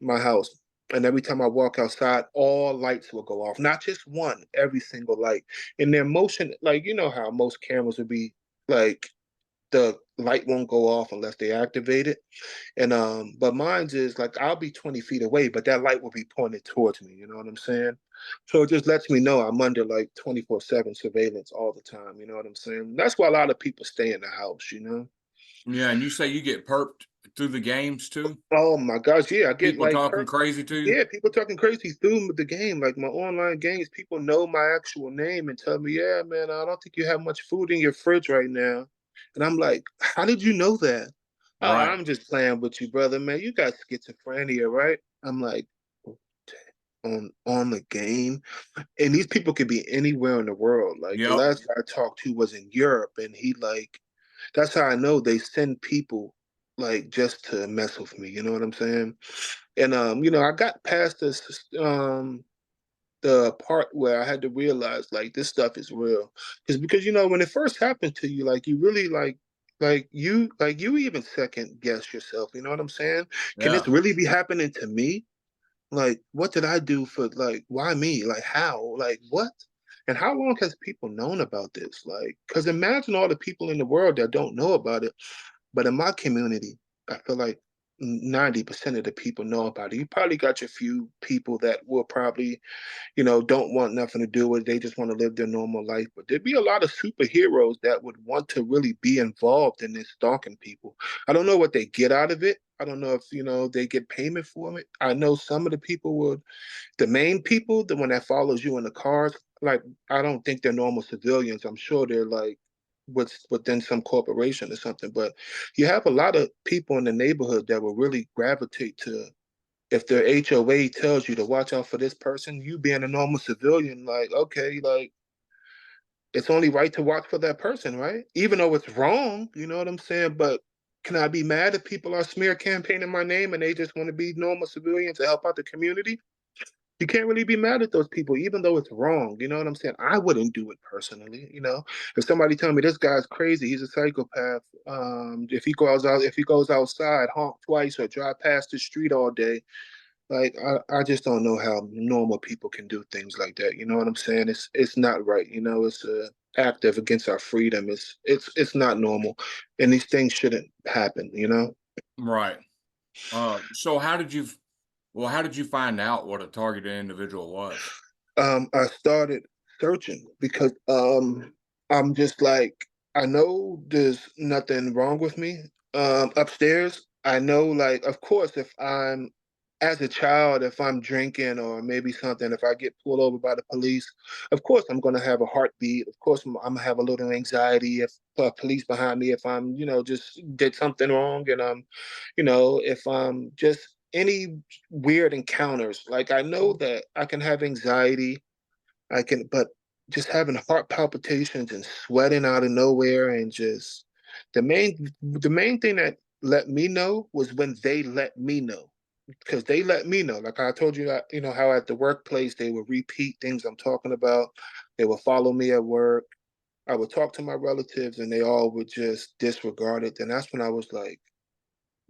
[SPEAKER 2] my house. And every time I walk outside, all lights will go off. Not just one, every single light. And their motion, like you know how most cameras would be like the light won't go off unless they activate it. And but mine's is like I'll be 20 feet away, but that light will be pointed towards me, you know what I'm saying? So it just lets me know I'm under like 24/7 surveillance all the time, you know what I'm saying? That's why a lot of people stay in the house, you know.
[SPEAKER 1] Yeah, and you say you get perked through the games too?
[SPEAKER 2] Oh my gosh, yeah, I get
[SPEAKER 1] People
[SPEAKER 2] like
[SPEAKER 1] talking crazy to you?
[SPEAKER 2] yeah, people talking crazy through the game, like my online games. People know my actual name and tell me, "Yeah, man, I don't think you have much food in your fridge right now." And I'm like, "How did you know that?" "Oh,
[SPEAKER 1] Right.
[SPEAKER 2] I'm just playing with you, brother, man. You got schizophrenia, right?" I'm like, on the game, and these people could be anywhere in the world. Like the
[SPEAKER 1] Yep.
[SPEAKER 2] last guy I talked to was in Europe, and he like that's how I know they send people like just to mess with me. You know what I'm saying? And I got past this the part where I had to realize like this stuff is real. Because when it first happened to you, like you really like you even second guess yourself. You know what I'm saying? Can this
[SPEAKER 1] Yeah.
[SPEAKER 2] really be happening to me? Like, what did I do for like why me? Like how? Like what? And how long has people known about this? Like, because imagine all the people in the world that don't know about it. But in my community, I feel like 90% of the people know about it. You probably got your few people that will probably, don't want nothing to do with it. They just want to live their normal life. But there'd be a lot of superheroes that would want to really be involved in this stalking people. I don't know what they get out of it. I don't know if, they get payment for it. I know some of the people would, the main people, the one that follows you in the cars, like, I don't think they're normal civilians. I'm sure they're like, within some corporation or something. But you have a lot of people in the neighborhood that will really gravitate to if their HOA tells you to watch out for this person, you being a normal civilian, like, okay, like it's only right to watch for that person, right? Even though it's wrong, you know what I'm saying? But can I be mad if people are smear campaigning my name and they just want to be normal civilians to help out the community? You can't really be mad at those people, even though it's wrong. You know what I'm saying? I wouldn't do it personally. If somebody tell me this guy's crazy, he's a psychopath. If he goes outside, honk twice or drive past the street all day, like I just don't know how normal people can do things like that. You know what I'm saying? It's not right. It's active against our freedom. It's not normal, and these things shouldn't happen.
[SPEAKER 1] Right. So how did you find out what a targeted individual was?
[SPEAKER 2] I started searching because I'm just like I know there's nothing wrong with me. Upstairs, I know like of course if I'm as a child, if I'm drinking or maybe something, if I get pulled over by the police, of course I'm gonna have a heartbeat. Of course I'm gonna have a little anxiety if police behind me, if I'm just did something wrong, and if I'm just any weird encounters. Like I know that I can have anxiety, but just having heart palpitations and sweating out of nowhere, and just the main thing that let me know was when they let me know, because they let me know. Like I told you, how at the workplace they would repeat things I'm talking about. They would follow me at work. I would talk to my relatives, and they all would just disregard it. And that's when I was like,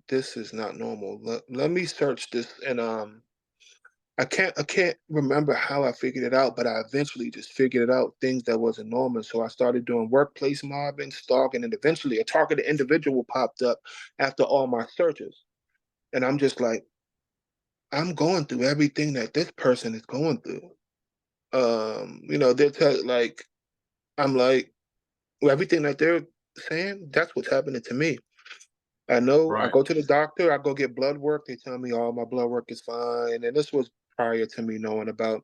[SPEAKER 2] this is not normal. Let me search this, and I can't remember how I figured it out, but I eventually just figured it out, things that wasn't normal. So I started doing workplace mobbing, stalking, and eventually a targeted individual popped up after all my searches. And I'm just like, I'm going through everything that this person is going through. Like, I'm like, well, everything that they're saying, that's what's happening to me. I know I
[SPEAKER 1] Right.
[SPEAKER 2] go to the doctor, I go get blood work. They tell me, oh, my blood work is fine. And this was prior to me knowing about,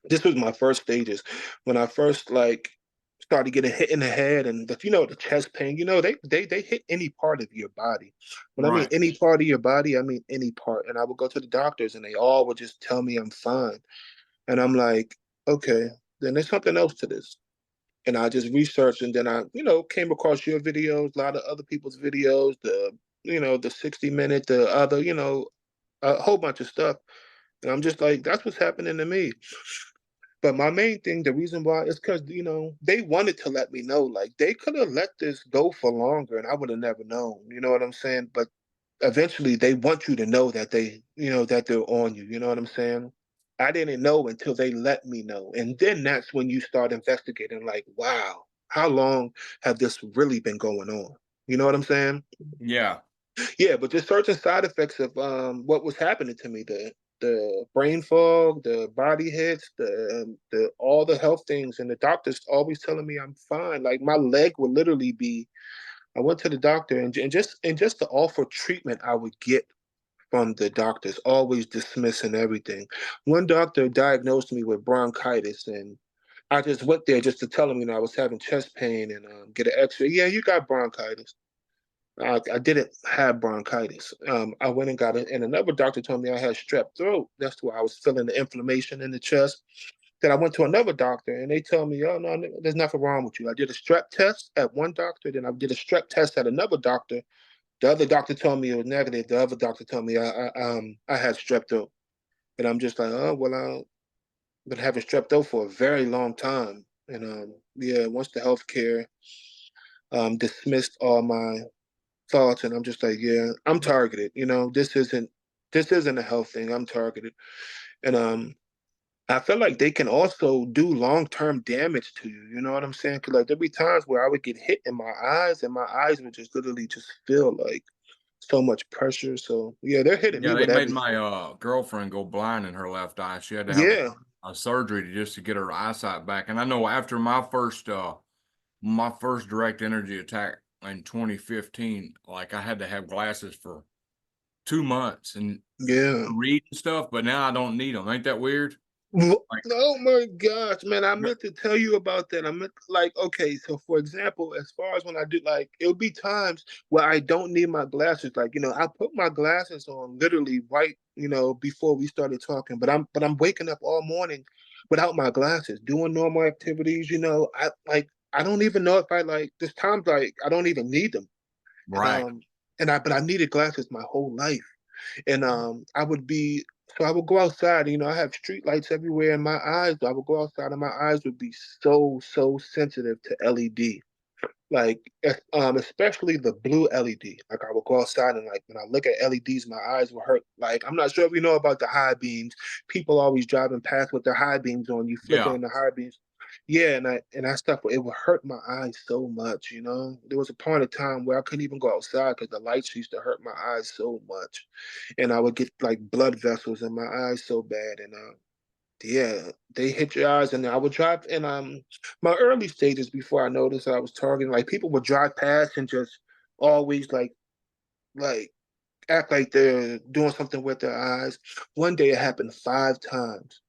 [SPEAKER 2] this was my first stages. When I first like started getting hit in the head and the chest pain, they hit any part of your body. When I mean
[SPEAKER 1] Right.
[SPEAKER 2] any part of your body, I mean any part. And I would go to the doctors and they all would just tell me I'm fine. And I'm like, okay, then there's something else to this. And I just researched and then I, came across your videos, a lot of other people's videos, the 60 minute, the other, a whole bunch of stuff. And I'm just like, that's what's happening to me. But my main thing, the reason why is because, they wanted to let me know, like they could have let this go for longer and I would have never known. You know what I'm saying? But eventually they want you to know that that they're on you. You know what I'm saying? I didn't know until they let me know. And then that's when you start investigating, like, wow, how long have this really been going on? You know what I'm saying?
[SPEAKER 1] Yeah.
[SPEAKER 2] Yeah, but there's certain side effects of what was happening to me, the brain fog, the body hits, the all the health things, and the doctors always telling me I'm fine. Like my leg would literally be. I went to the doctor and just the awful treatment I would get from the doctors, always dismissing everything. One doctor diagnosed me with bronchitis, and I just went there just to tell him, I was having chest pain and get an X-ray. Yeah, you got bronchitis. I didn't have bronchitis. I went and got it, and another doctor told me I had strep throat. That's why I was feeling the inflammation in the chest. Then I went to another doctor, and they told me, "Oh no, there's nothing wrong with you." I did a strep test at one doctor, then I did a strep test at another doctor. The other doctor told me it was negative. The other doctor told me I had strep throat, and I'm just like, oh well, I've been having strep throat for a very long time, and yeah, once the healthcare dismissed all my thoughts and I'm just like, yeah, I'm targeted. This isn't a health thing. I'm targeted. And I feel like they can also do long-term damage to you. You know what I'm saying? Cause like there'd be times where I would get hit in my eyes and my eyes would just literally just feel like so much pressure. So yeah, they're hitting
[SPEAKER 1] Yeah,
[SPEAKER 2] me
[SPEAKER 1] they
[SPEAKER 2] with
[SPEAKER 1] made my
[SPEAKER 2] everything.
[SPEAKER 1] girlfriend go blind in her left eye. She had to have
[SPEAKER 2] Yeah.
[SPEAKER 1] a surgery just to get her eyesight back. And I know after my first direct energy attack in 2015, like I had to have glasses for 2 months and
[SPEAKER 2] Yeah.
[SPEAKER 1] read and stuff, but now I don't need them. Ain't that weird? Like,
[SPEAKER 2] Oh my gosh, man! I meant to tell you about that. I meant like, okay, so for example, as far as when I do like, it'll be times where I don't need my glasses. Like, I put my glasses on literally right, before we started talking. But I'm waking up all morning without my glasses, doing normal activities. I don't even know if I like. There's times like I don't even need them, and
[SPEAKER 1] right.
[SPEAKER 2] but I needed glasses my whole life. And I would go outside, I have street lights everywhere in my eyes. I would go outside and my eyes would be so, so sensitive to LED. Like, especially the blue LED. Like, I would go outside and, like, when I look at LEDs, my eyes will hurt. Like, I'm not sure if you know about the high beams. People always driving past with their high beams on, you
[SPEAKER 1] Yeah.
[SPEAKER 2] flickering the high beams. Yeah, and that stuff, it would hurt my eyes so much. There was a point of time where I couldn't even go outside because the lights used to hurt my eyes so much. And I would get, like, blood vessels in my eyes so bad. And, yeah, they hit your eyes, and I would drive in my early stages before I noticed I was targeting. Like people would drive past and just always like act like they're doing something with their eyes. One day it happened 5 times.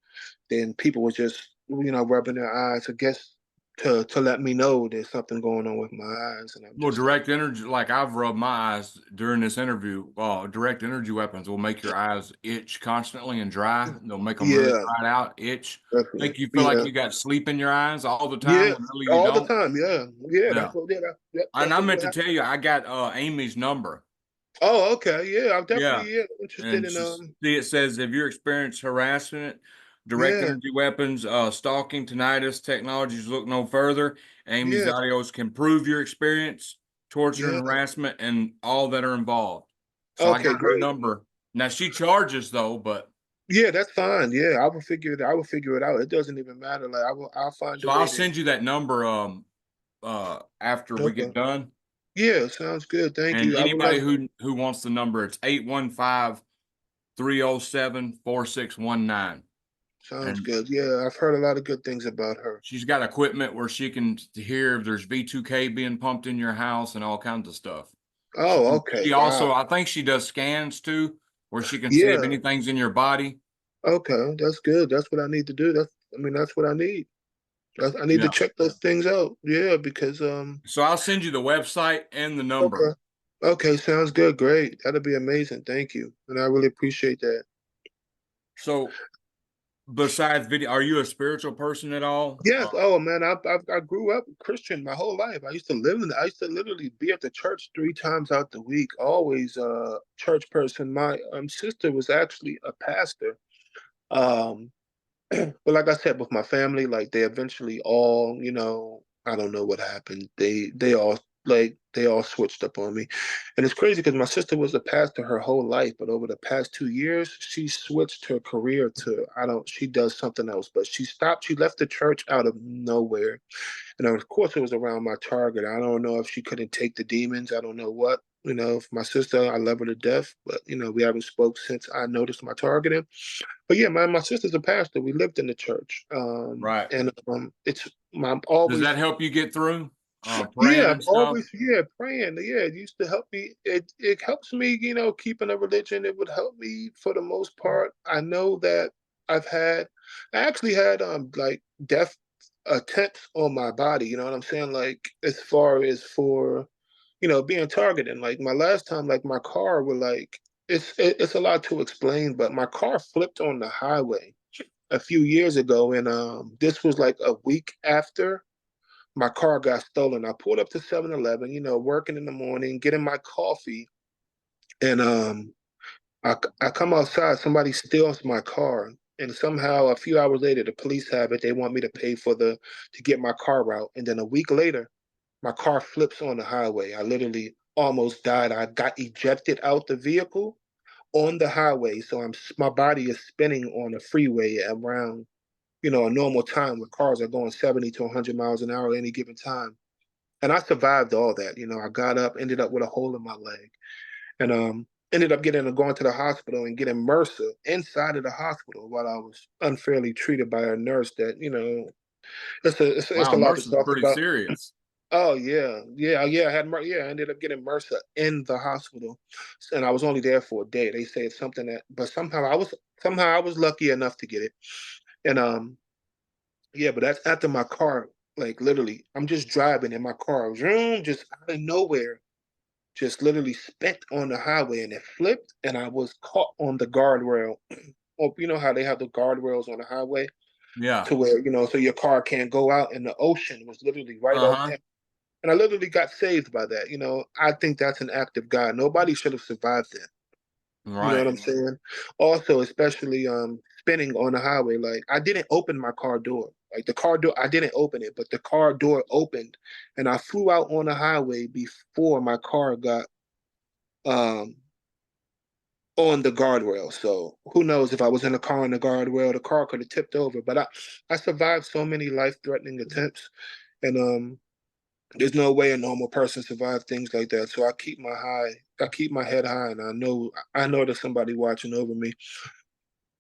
[SPEAKER 2] Then people were just rubbing their eyes, I guess to let me know there's something going on with my eyes, and I'm
[SPEAKER 1] Well,
[SPEAKER 2] just like,
[SPEAKER 1] direct energy, like I've rubbed my eyes during this interview. Direct energy weapons will make your eyes itch constantly and dry. They'll make them really
[SPEAKER 2] yeah,
[SPEAKER 1] dried out, itch,
[SPEAKER 2] definitely,
[SPEAKER 1] make you feel like
[SPEAKER 2] yeah,
[SPEAKER 1] you got sleep in your eyes all the time
[SPEAKER 2] yeah,
[SPEAKER 1] when really you
[SPEAKER 2] all the
[SPEAKER 1] don't.
[SPEAKER 2] time, yeah, yeah.
[SPEAKER 1] Yeah. And
[SPEAKER 2] That's
[SPEAKER 1] I
[SPEAKER 2] what
[SPEAKER 1] meant
[SPEAKER 2] would
[SPEAKER 1] to
[SPEAKER 2] happen.
[SPEAKER 1] tell you, I got Amy's number.
[SPEAKER 2] Oh, okay. Yeah, I'm
[SPEAKER 1] Yeah.
[SPEAKER 2] definitely interested
[SPEAKER 1] And
[SPEAKER 2] in
[SPEAKER 1] see, it says if you're experienced harassment, direct
[SPEAKER 2] yeah,
[SPEAKER 1] energy weapons, stalking, tinnitus, technologies look no further. Amy's
[SPEAKER 2] yeah,
[SPEAKER 1] audios can prove your experience, torture and
[SPEAKER 2] yeah.
[SPEAKER 1] harassment, and all that are involved. So I
[SPEAKER 2] Okay,
[SPEAKER 1] got her
[SPEAKER 2] great.
[SPEAKER 1] number. Now she charges though, but
[SPEAKER 2] Yeah, that's fine. Yeah, I will figure it. I will figure it out. It doesn't even matter. Like I'll find
[SPEAKER 1] so
[SPEAKER 2] a
[SPEAKER 1] I'll
[SPEAKER 2] way to.
[SPEAKER 1] send you that number after we
[SPEAKER 2] Okay.
[SPEAKER 1] get done.
[SPEAKER 2] Yeah, sounds good. Thank
[SPEAKER 1] And
[SPEAKER 2] you. I would love
[SPEAKER 1] anybody
[SPEAKER 2] that.
[SPEAKER 1] who wants the number, it's 815-307-4619.
[SPEAKER 2] Sounds
[SPEAKER 1] And
[SPEAKER 2] good. Yeah, I've heard a lot of good things about her.
[SPEAKER 1] she's got equipment where she can hear if there's V2K being pumped in your house and all kinds of stuff.
[SPEAKER 2] Oh, okay.
[SPEAKER 1] She also,
[SPEAKER 2] Wow.
[SPEAKER 1] I think she does scans too, where she can see if
[SPEAKER 2] Yeah.
[SPEAKER 1] anything's in your body.
[SPEAKER 2] Okay. That's good. That's what I need to do. That's what I need. I need to
[SPEAKER 1] Yeah.
[SPEAKER 2] check those things out. Yeah, because
[SPEAKER 1] So I'll send you the website and the number.
[SPEAKER 2] okay. Okay, sounds good. Great. That'll be amazing. Thank you. And I really appreciate that.
[SPEAKER 1] So besides video, are you a spiritual person at all?
[SPEAKER 2] Yes. Oh man, I grew up Christian my whole life. I used to literally be at the church 3 times out the week. Always a church person. My sister was actually a pastor. Um, but like I said, with my family, like they eventually all, I don't know what happened. They all switched up on me. And it's crazy because my sister was a pastor her whole life, but over the past 2 years, she switched her career to I don't she does something else, but she left the church out of nowhere. And of course, it was around my target. I don't know if she couldn't take the demons. I don't know what. If my sister, I love her to death, but we haven't spoke since I noticed my targeting. But yeah, my sister's a pastor. We lived in the church,
[SPEAKER 1] Right.
[SPEAKER 2] and it's my
[SPEAKER 1] Does that
[SPEAKER 2] always
[SPEAKER 1] help you get through praying
[SPEAKER 2] yeah,
[SPEAKER 1] and stuff?
[SPEAKER 2] praying. Yeah, it used to help me. It helps me, keeping a religion. It would help me for the most part. I know that I've had, I actually had like death attempts on my body. You know what I'm saying? Like as far as for being targeted. Like my last time, like my car would like it's a lot to explain, but my car flipped on the highway a few years ago, and this was like a week after my car got stolen. I pulled up to 7-Eleven, working in the morning, getting my coffee, and I come outside, somebody steals my car. And somehow a few hours later, the police have it. They want me to pay to get my car out. And then a week later, my car flips on the highway. I literally almost died. I got ejected out the vehicle on the highway. So my body is spinning on the freeway around, a normal time where cars are going 70 to 100 miles an hour at any given time. And I survived all that. I got up, ended up with a hole in my leg, and ended up going to the hospital and getting MRSA inside of the hospital while I was unfairly treated by a nurse. That it's
[SPEAKER 1] Wow,
[SPEAKER 2] a lot to
[SPEAKER 1] Mercer's
[SPEAKER 2] talk
[SPEAKER 1] pretty
[SPEAKER 2] about.
[SPEAKER 1] serious.
[SPEAKER 2] Oh yeah, yeah. I ended up getting MRSA in the hospital, and I was only there for a day. They said something but somehow I was lucky enough to get it, and yeah. But that's after my car, like literally, I'm just driving in my car, vroom, just out of nowhere, just literally spent on the highway, and it flipped, and I was caught on the guardrail. Or you know how they have the guardrails on the highway
[SPEAKER 1] Yeah.
[SPEAKER 2] to where so your car can't go out, and the ocean was literally right off
[SPEAKER 1] Uh-huh.
[SPEAKER 2] there. And I literally got saved by that. I think that's an act of God. Nobody should have survived that. You know what
[SPEAKER 1] Right.
[SPEAKER 2] I'm saying? Also, especially spinning on the highway. Like I didn't open my car door. Like the car door, I didn't open it, but the car door opened, and I flew out on the highway before my car got um on the guardrail. So who knows if I was in a car on the guardrail, the car could have tipped over. But I survived so many life-threatening attempts, and there's no way a normal person survives things like that. So I keep my head high, and I know there's somebody watching over me.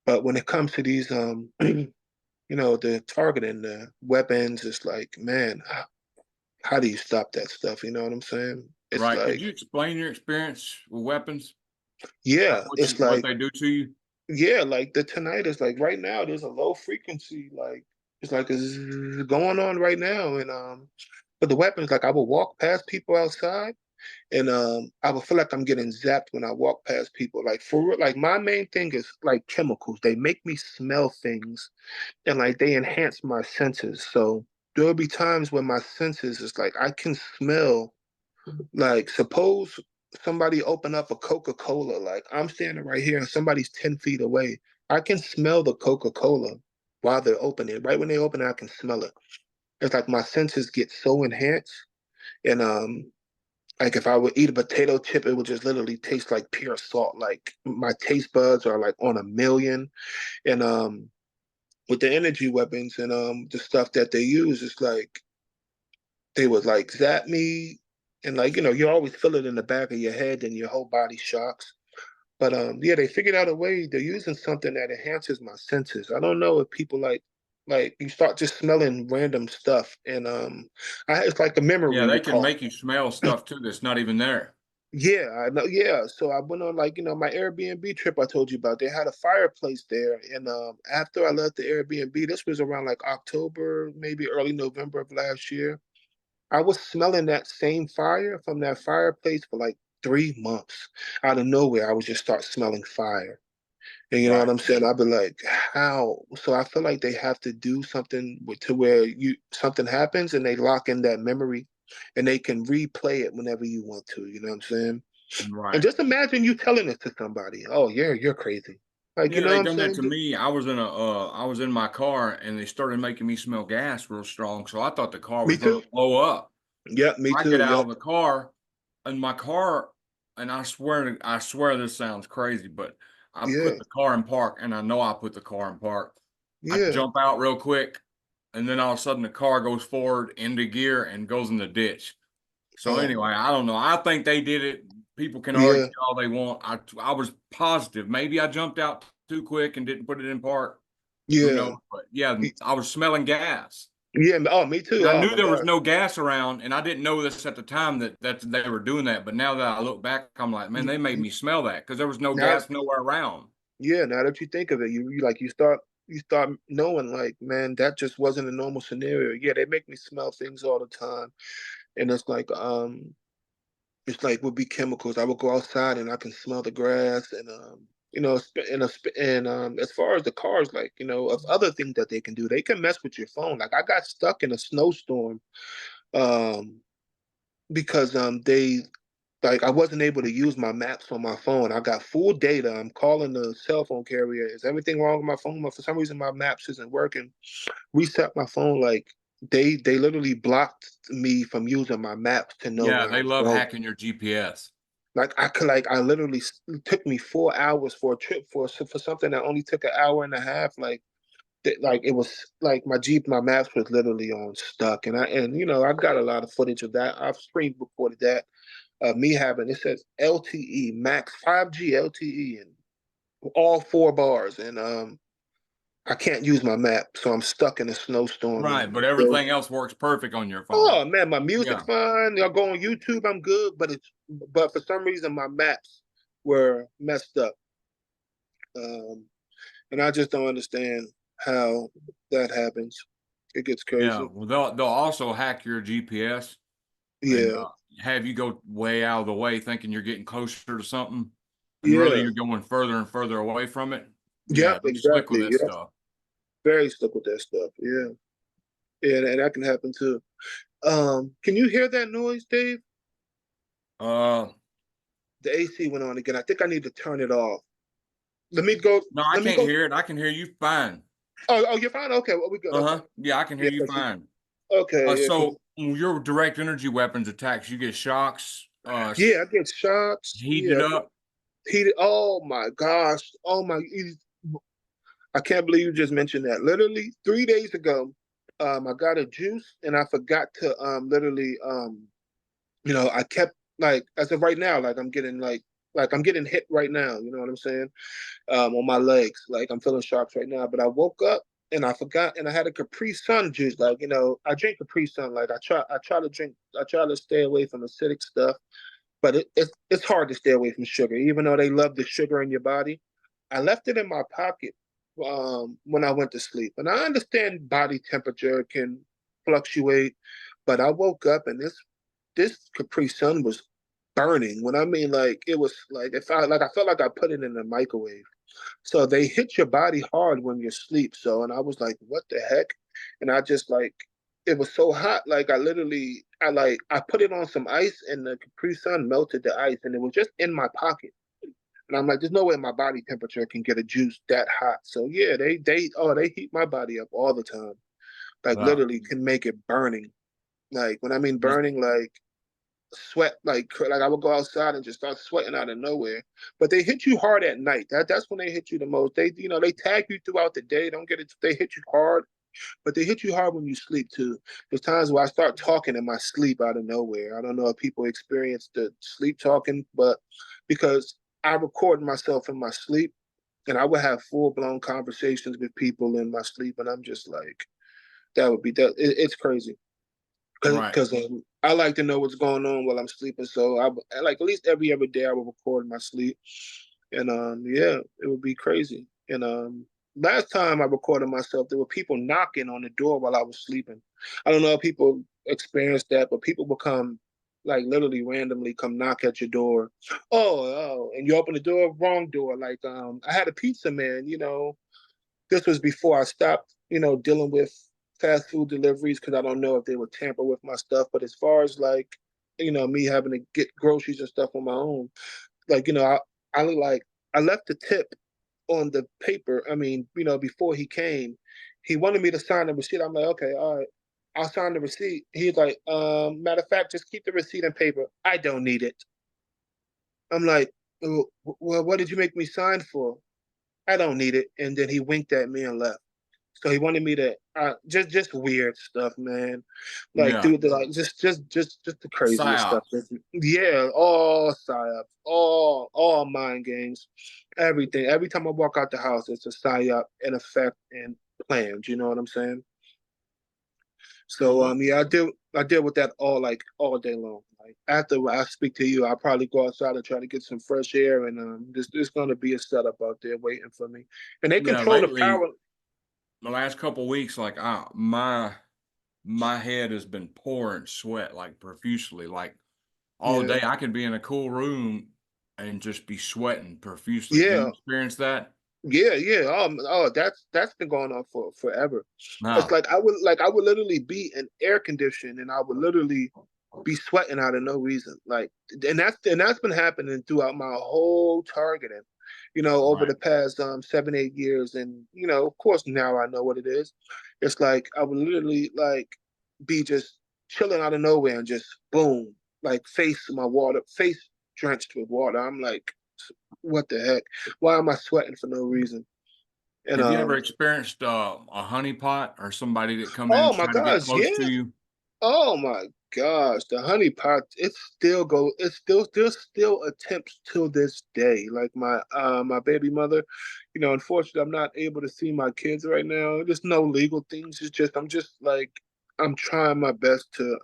[SPEAKER 2] But when it comes to these the targeting, the weapons, it's like, man, how do you stop that stuff? You know what I'm saying? It's
[SPEAKER 1] Right. Could
[SPEAKER 2] like,
[SPEAKER 1] you explain your experience with weapons? Like
[SPEAKER 2] yeah, it's
[SPEAKER 1] what
[SPEAKER 2] like,
[SPEAKER 1] they do to you?
[SPEAKER 2] yeah, like the tinnitus, like right now, there's a low frequency, like it's like it's going on right now. And but the weapons, like I will walk past people outside, and I would feel like I'm getting zapped when I walk past people. Like for real, like my main thing is like chemicals. They make me smell things, and like they enhance my senses. So there'll be times when my senses is like I can smell. Like suppose somebody open up a Coca-Cola. Like I'm standing right here and somebody's 10 feet away. I can smell the Coca-Cola while they're opening it. Right when they open it, I can smell it. It's like my senses get so enhanced. And like if I would eat a potato chip, it would just literally taste like pure salt. Like my taste buds are like on a million. And with the energy weapons and the stuff that they use, it's like they would like zap me. And like, you always feel it in the back of your head and your whole body shocks. But yeah, they figured out a way. They're using something that enhances my senses. I don't know if people like you start just smelling random stuff, and it's like a
[SPEAKER 1] Yeah,
[SPEAKER 2] memory
[SPEAKER 1] they can
[SPEAKER 2] recall.
[SPEAKER 1] make you smell stuff too that's not even there.
[SPEAKER 2] Yeah, I know. Yeah, so I went on like my Airbnb trip I told you about. They had a fireplace there, and after I left the Airbnb, this was around like October, maybe early November of last year. I was smelling that same fire from that fireplace for like 3 months. Out of nowhere, I would just start smelling fire. And you know what
[SPEAKER 1] Right.
[SPEAKER 2] I'm saying? I'd be like, how? So I feel like they have to do something to where something happens and they lock in that memory and they can replay it whenever you want to. You know what I'm saying? And
[SPEAKER 1] Right.
[SPEAKER 2] just imagine you telling it to somebody. Oh, you're crazy. Like, you
[SPEAKER 1] Yeah,
[SPEAKER 2] know
[SPEAKER 1] they
[SPEAKER 2] what I'm
[SPEAKER 1] done that
[SPEAKER 2] saying?
[SPEAKER 1] to me. I was in my car and they started making me smell gas real strong. So I thought the car
[SPEAKER 2] Me
[SPEAKER 1] was gonna
[SPEAKER 2] too.
[SPEAKER 1] blow up.
[SPEAKER 2] Yep, me
[SPEAKER 1] I get
[SPEAKER 2] too.
[SPEAKER 1] out
[SPEAKER 2] Yep.
[SPEAKER 1] of the car and my car, and I swear this sounds crazy, but I put
[SPEAKER 2] Yeah.
[SPEAKER 1] the car in park and I know I put the car in park. I
[SPEAKER 2] Yeah.
[SPEAKER 1] jump out real quick and then all of a sudden the car goes forward into gear and goes in the ditch. So
[SPEAKER 2] Oh,
[SPEAKER 1] anyway, I don't know. I think they did it. People can argue
[SPEAKER 2] yeah.
[SPEAKER 1] all they want. I was positive. Maybe I jumped out too quick and didn't put it in park. Who knows?
[SPEAKER 2] Yeah.
[SPEAKER 1] But yeah, I was smelling gas.
[SPEAKER 2] Yeah. Oh, me
[SPEAKER 1] And
[SPEAKER 2] too.
[SPEAKER 1] I
[SPEAKER 2] Oh
[SPEAKER 1] knew
[SPEAKER 2] my
[SPEAKER 1] there was
[SPEAKER 2] God.
[SPEAKER 1] no gas around, and I didn't know this at the time that they were doing that. But now that I look back, I'm like, man, they made me smell that because there was no
[SPEAKER 2] Now,
[SPEAKER 1] gas nowhere around.
[SPEAKER 2] yeah, now that you think of it, you start knowing like, man, that just wasn't a normal scenario. Yeah, they make me smell things all the time. And it's like would be chemicals. I would go outside and I can smell the grass and as far as the cars, like, of other things that they can do, they can mess with your phone. Like I got stuck in a snowstorm um because they like I wasn't able to use my maps on my phone. I got full data. I'm calling the cell phone carrier. Is everything wrong with my phone? For some reason, my maps isn't working. Reset my phone. Like they literally blocked me from using my maps to know
[SPEAKER 1] Yeah,
[SPEAKER 2] where I
[SPEAKER 1] they
[SPEAKER 2] was
[SPEAKER 1] love
[SPEAKER 2] going.
[SPEAKER 1] hacking your GPS.
[SPEAKER 2] Like I literally it took me 4 hours for a trip for something that only took an hour and a half. Like it was like my maps was literally on stuck, and I've got a lot of footage of that. I've screen recorded that me having it says LTE max 5G LTE and all 4 bars, and I can't use my map, so I'm stuck in a snowstorm.
[SPEAKER 1] Right,
[SPEAKER 2] And
[SPEAKER 1] but everything else works perfect on your phone.
[SPEAKER 2] oh man, my music
[SPEAKER 1] Yeah.
[SPEAKER 2] fine. I'll go on YouTube, I'm good, but for some reason my maps were messed up, um, and I just don't understand how that happens. It gets
[SPEAKER 1] Yeah,
[SPEAKER 2] crazy.
[SPEAKER 1] well, they'll also hack your GPS and
[SPEAKER 2] Yeah,
[SPEAKER 1] have you go way out of the way, thinking you're getting closer to something, and really
[SPEAKER 2] yeah,
[SPEAKER 1] you're going further and further away from it. Yeah,
[SPEAKER 2] yep,
[SPEAKER 1] they're slick with
[SPEAKER 2] exactly.
[SPEAKER 1] that
[SPEAKER 2] Yeah,
[SPEAKER 1] stuff.
[SPEAKER 2] very stuck with that stuff. Yeah, yeah, and that can happen too. Can you hear that noise, Dave?
[SPEAKER 1] Uh,
[SPEAKER 2] The AC went on again. I think I need to turn it off. Let me go.
[SPEAKER 1] no, I
[SPEAKER 2] Let me
[SPEAKER 1] can't
[SPEAKER 2] go.
[SPEAKER 1] hear it. I can hear you fine.
[SPEAKER 2] Oh, you're fine. Okay, well, we good. Okay.
[SPEAKER 1] Uh-huh. Yeah, I can hear
[SPEAKER 2] Yeah.
[SPEAKER 1] you fine.
[SPEAKER 2] Okay. Yeah.
[SPEAKER 1] So when your direct energy weapons attacks, you get shocks,
[SPEAKER 2] Yeah. I get shots.
[SPEAKER 1] heated
[SPEAKER 2] Yeah.
[SPEAKER 1] up.
[SPEAKER 2] Heated. Oh my gosh. Oh my. I can't believe you just mentioned that. Literally 3 days ago, I got a juice and I forgot to literally I kept like as of right now, like I'm getting hit right now. You know what I'm saying? On my legs. Like I'm feeling sharps right now. But I woke up and I forgot, and I had a Capri Sun juice. Like I drink Capri Sun. Like I try to stay away from acidic stuff, but it's hard to stay away from sugar, even though they love the sugar in your body. I left it in my pocket when I went to sleep, and I understand body temperature can fluctuate, but I woke up and this Capri Sun was burning. When I mean like it was like I felt like I put it in the microwave. So they hit your body hard when you sleep. So, and I was like, what the heck? And I just like, it was so hot. Like I put it on some ice and the Capri Sun melted the ice and it was just in my pocket. And I'm like, there's no way my body temperature can get a juice that hot. So yeah, they heat my body up all the time. Like
[SPEAKER 1] Uh,
[SPEAKER 2] literally can make it burning. Like when I mean burning, like sweat like I would go outside and just start sweating out of nowhere. But they hit you hard at night. That's when they hit you the most. They tag you throughout the day. Don't get it. They hit you hard but they hit you hard when you sleep too. There's times where I start talking in my sleep out of nowhere. I don't know if people experience the sleep talking, but because I record myself in my sleep, and I would have full blown conversations with people in my sleep, and I'm just like, that would be that. It's crazy
[SPEAKER 1] Right.
[SPEAKER 2] because I like to know what's going on while I'm sleeping. So I like at least every other day I will record my sleep, and yeah, it would be crazy. And last time I recorded myself, there were people knocking on the door while I was sleeping. I don't know if people experience that, but people will come like literally randomly come knock at your door. Oh, and you open the door, wrong door. Like I had a pizza man, this was before I stopped, dealing with fast food deliveries because I don't know if they would tamper with my stuff. But as far as like, me having to get groceries and stuff on my own, like, I look like I left the tip on the paper. I mean, before he came, he wanted me to sign the receipt. I'm like, okay, all right. I'll sign the receipt. He's like, matter of fact, just keep the receipt and paper. I don't need it. I'm like, oh, well, what did you make me sign for? I don't need it. And then he winked at me and left. So he wanted me to just weird stuff, man. Like,
[SPEAKER 1] Yeah.
[SPEAKER 2] dude, like just the craziest stuff.
[SPEAKER 1] Psyops.
[SPEAKER 2] Yeah, all psyops, all mind games, everything. Every time I walk out the house, it's a psyop in effect and planned. You know what I'm saying? So
[SPEAKER 1] Well,
[SPEAKER 2] yeah, I deal with that all day long. Like after I speak to you, I'll probably go outside and try to get some fresh air, and there's gonna be a setup out there waiting for me, and they
[SPEAKER 1] yeah,
[SPEAKER 2] control the
[SPEAKER 1] lately,
[SPEAKER 2] power.
[SPEAKER 1] the last couple weeks, like my head has been pouring sweat like profusely, like all
[SPEAKER 2] Yeah,
[SPEAKER 1] day. I could be in a cool room and just be sweating profusely. Do you
[SPEAKER 2] yeah.
[SPEAKER 1] experience that?
[SPEAKER 2] Yeah. That's been going on for forever. It's
[SPEAKER 1] No.
[SPEAKER 2] like I would literally be in air conditioning and I would literally be sweating out of no reason. Like, and that's been happening throughout my whole targeting, over
[SPEAKER 1] Right.
[SPEAKER 2] the past 7, 8 years. And of course, now I know what it is. It's like I would literally like be just chilling out of nowhere and just boom, like face drenched with water. I'm like, what the heck? Why am I sweating for no reason? And
[SPEAKER 1] Have you ever experienced a honey pot or somebody that come in
[SPEAKER 2] oh
[SPEAKER 1] and
[SPEAKER 2] my
[SPEAKER 1] try to get
[SPEAKER 2] gosh, yeah.
[SPEAKER 1] close to you?
[SPEAKER 2] Oh my gosh, the honey pot, it still attempts till this day. Like my baby mother, unfortunately I'm not able to see my kids right now. There's no legal things. It's just I'm just like I'm trying my best to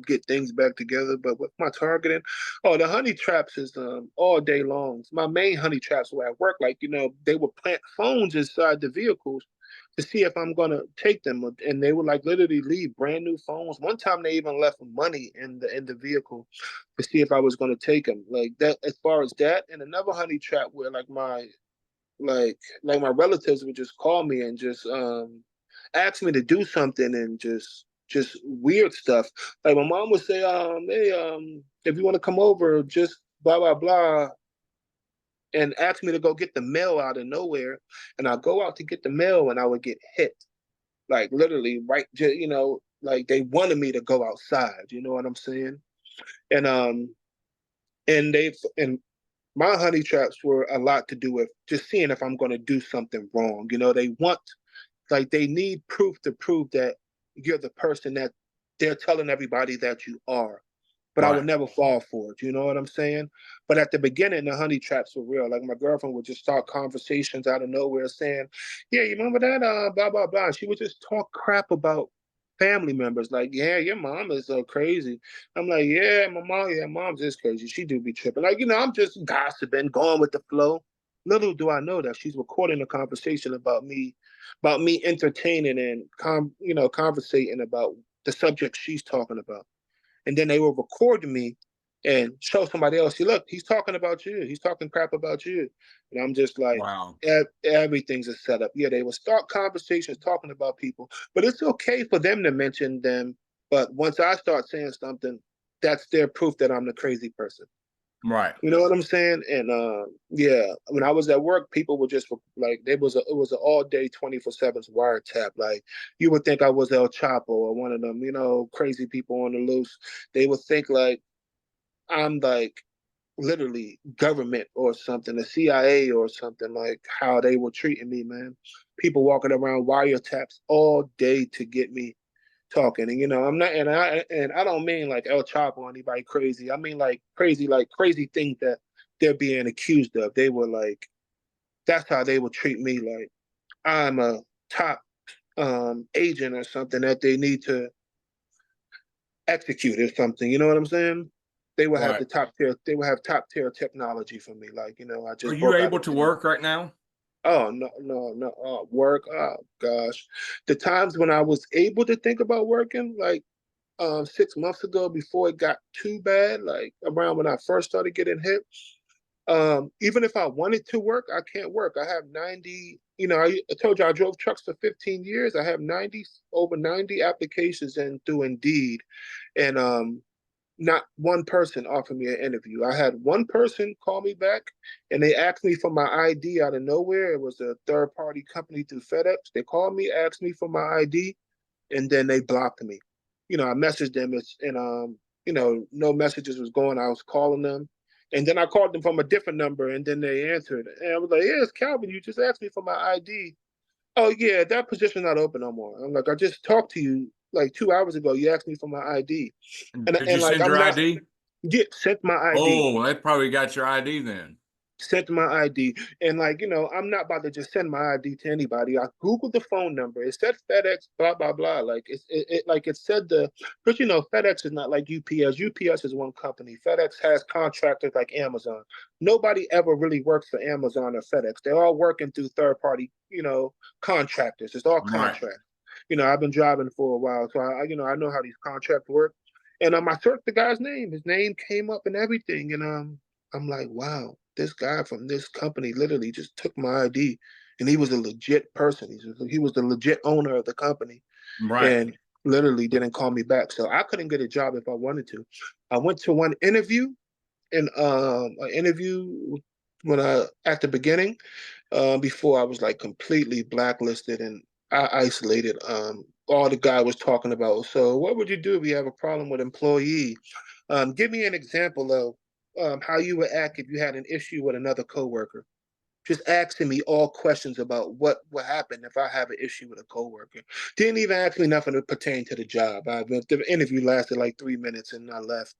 [SPEAKER 2] get things back together. But with my targeting, oh the honey traps is all day long. My main honey traps were at work, like they would plant phones inside the vehicles to see if I'm gonna take them, and they would like literally leave brand new phones. One time they even left money in the vehicle to see if I was gonna take them. Like that, as far as that, and another honey trap where like my relatives would just call me and just ask me to do something and just weird stuff. Like my mom would say, hey, if you want to come over, just blah blah blah, and ask me to go get the mail out of nowhere. And I go out to get the mail and I would get hit. Like literally, right, like they wanted me to go outside, you know what I'm saying? And and my honey traps were a lot to do with just seeing if I'm gonna do something wrong. They want like they need proof to prove that you're the person that they're telling everybody that you are. But I would
[SPEAKER 1] Right.
[SPEAKER 2] never fall for it. You know what I'm saying? But at the beginning, the honey traps were real. Like my girlfriend would just start conversations out of nowhere saying, "Yeah, you remember that? Blah blah blah." She would just talk crap about family members. Like, "Yeah, your mom is so crazy." I'm like, "Yeah, mom's is crazy. She do be tripping." Like, I'm just gossiping, going with the flow. Little do I know that she's recording a conversation about me entertaining and conversating about the subject she's talking about, and then they will record me and show somebody else. See, look, he's talking about you. He's talking crap about you, and I'm just like,
[SPEAKER 1] Wow.
[SPEAKER 2] everything's a setup. Yeah, they will start conversations talking about people, but it's okay for them to mention them. But once I start saying something, that's their proof that I'm the crazy person.
[SPEAKER 1] Right.
[SPEAKER 2] You know what I'm saying? And yeah, when I was at work, people were just like, it was an all day 24/7 wiretap. Like you would think I was El Chapo or one of them, crazy people on the loose. They would think like I'm like literally government or something, the CIA or something, like how they were treating me, man. People walking around wiretaps all day to get me talking. And I'm not, and I don't mean like El Chapo or anybody crazy. I mean like crazy things that they're being accused of. They were like, that's how they would treat me, like I'm a top agent or something that they need to execute or something. You know what I'm saying? They would have
[SPEAKER 1] Right.
[SPEAKER 2] they would have top tier technology for me. Like, I
[SPEAKER 1] Are
[SPEAKER 2] just
[SPEAKER 1] you
[SPEAKER 2] broke out
[SPEAKER 1] able
[SPEAKER 2] of
[SPEAKER 1] to
[SPEAKER 2] jail.
[SPEAKER 1] work right now?
[SPEAKER 2] Oh no, no, no. Work. Oh gosh. The times when I was able to think about working, like 6 months ago before it got too bad, like around when I first started getting hit. Even if I wanted to work, I can't work. I have 90, I told you I drove trucks for 15 years. I have over 90 applications in through Indeed. And not one person offered me an interview. I had one person call me back and they asked me for my ID out of nowhere. It was a third party company through FedEx. They called me, asked me for my ID, and then they blocked me. I messaged them and no messages was going. I was calling them. And then I called them from a different number and then they answered. And I was like, yeah, it's Calvin. You just asked me for my ID. Oh yeah, that position's not open no more. I'm like, I just talked to you like 2 hours ago. You asked me for my ID.
[SPEAKER 1] Did you
[SPEAKER 2] And like
[SPEAKER 1] send
[SPEAKER 2] I'm
[SPEAKER 1] your
[SPEAKER 2] not
[SPEAKER 1] ID?
[SPEAKER 2] get sent my ID.
[SPEAKER 1] Oh, they probably got your ID then.
[SPEAKER 2] Sent my ID. And like, I'm not about to just send my ID to anybody. I Googled the phone number. It said FedEx, blah, blah, blah. Like it said because FedEx is not like UPS. UPS is one company. FedEx has contractors like Amazon. Nobody ever really works for Amazon or FedEx. They're all working through third party, contractors. It's all
[SPEAKER 1] Right.
[SPEAKER 2] contract. I've been driving for a while, so I know how these contracts work. And I searched the guy's name. His name came up and everything. And I'm like, wow, this guy from this company literally just took my ID, and he was a legit person. He was the legit owner of the company,
[SPEAKER 1] Right.
[SPEAKER 2] and literally didn't call me back. So I couldn't get a job if I wanted to. I went to one interview, and an interview when I at the beginning, before I was like completely blacklisted and isolated. All the guy was talking about. So what would you do if you have a problem with employee? Give me an example of how you would act if you had an issue with another coworker. Just asking me all questions about what would happen if I have an issue with a coworker. Didn't even ask me nothing to pertain to the job. The interview lasted like 3 minutes and I left.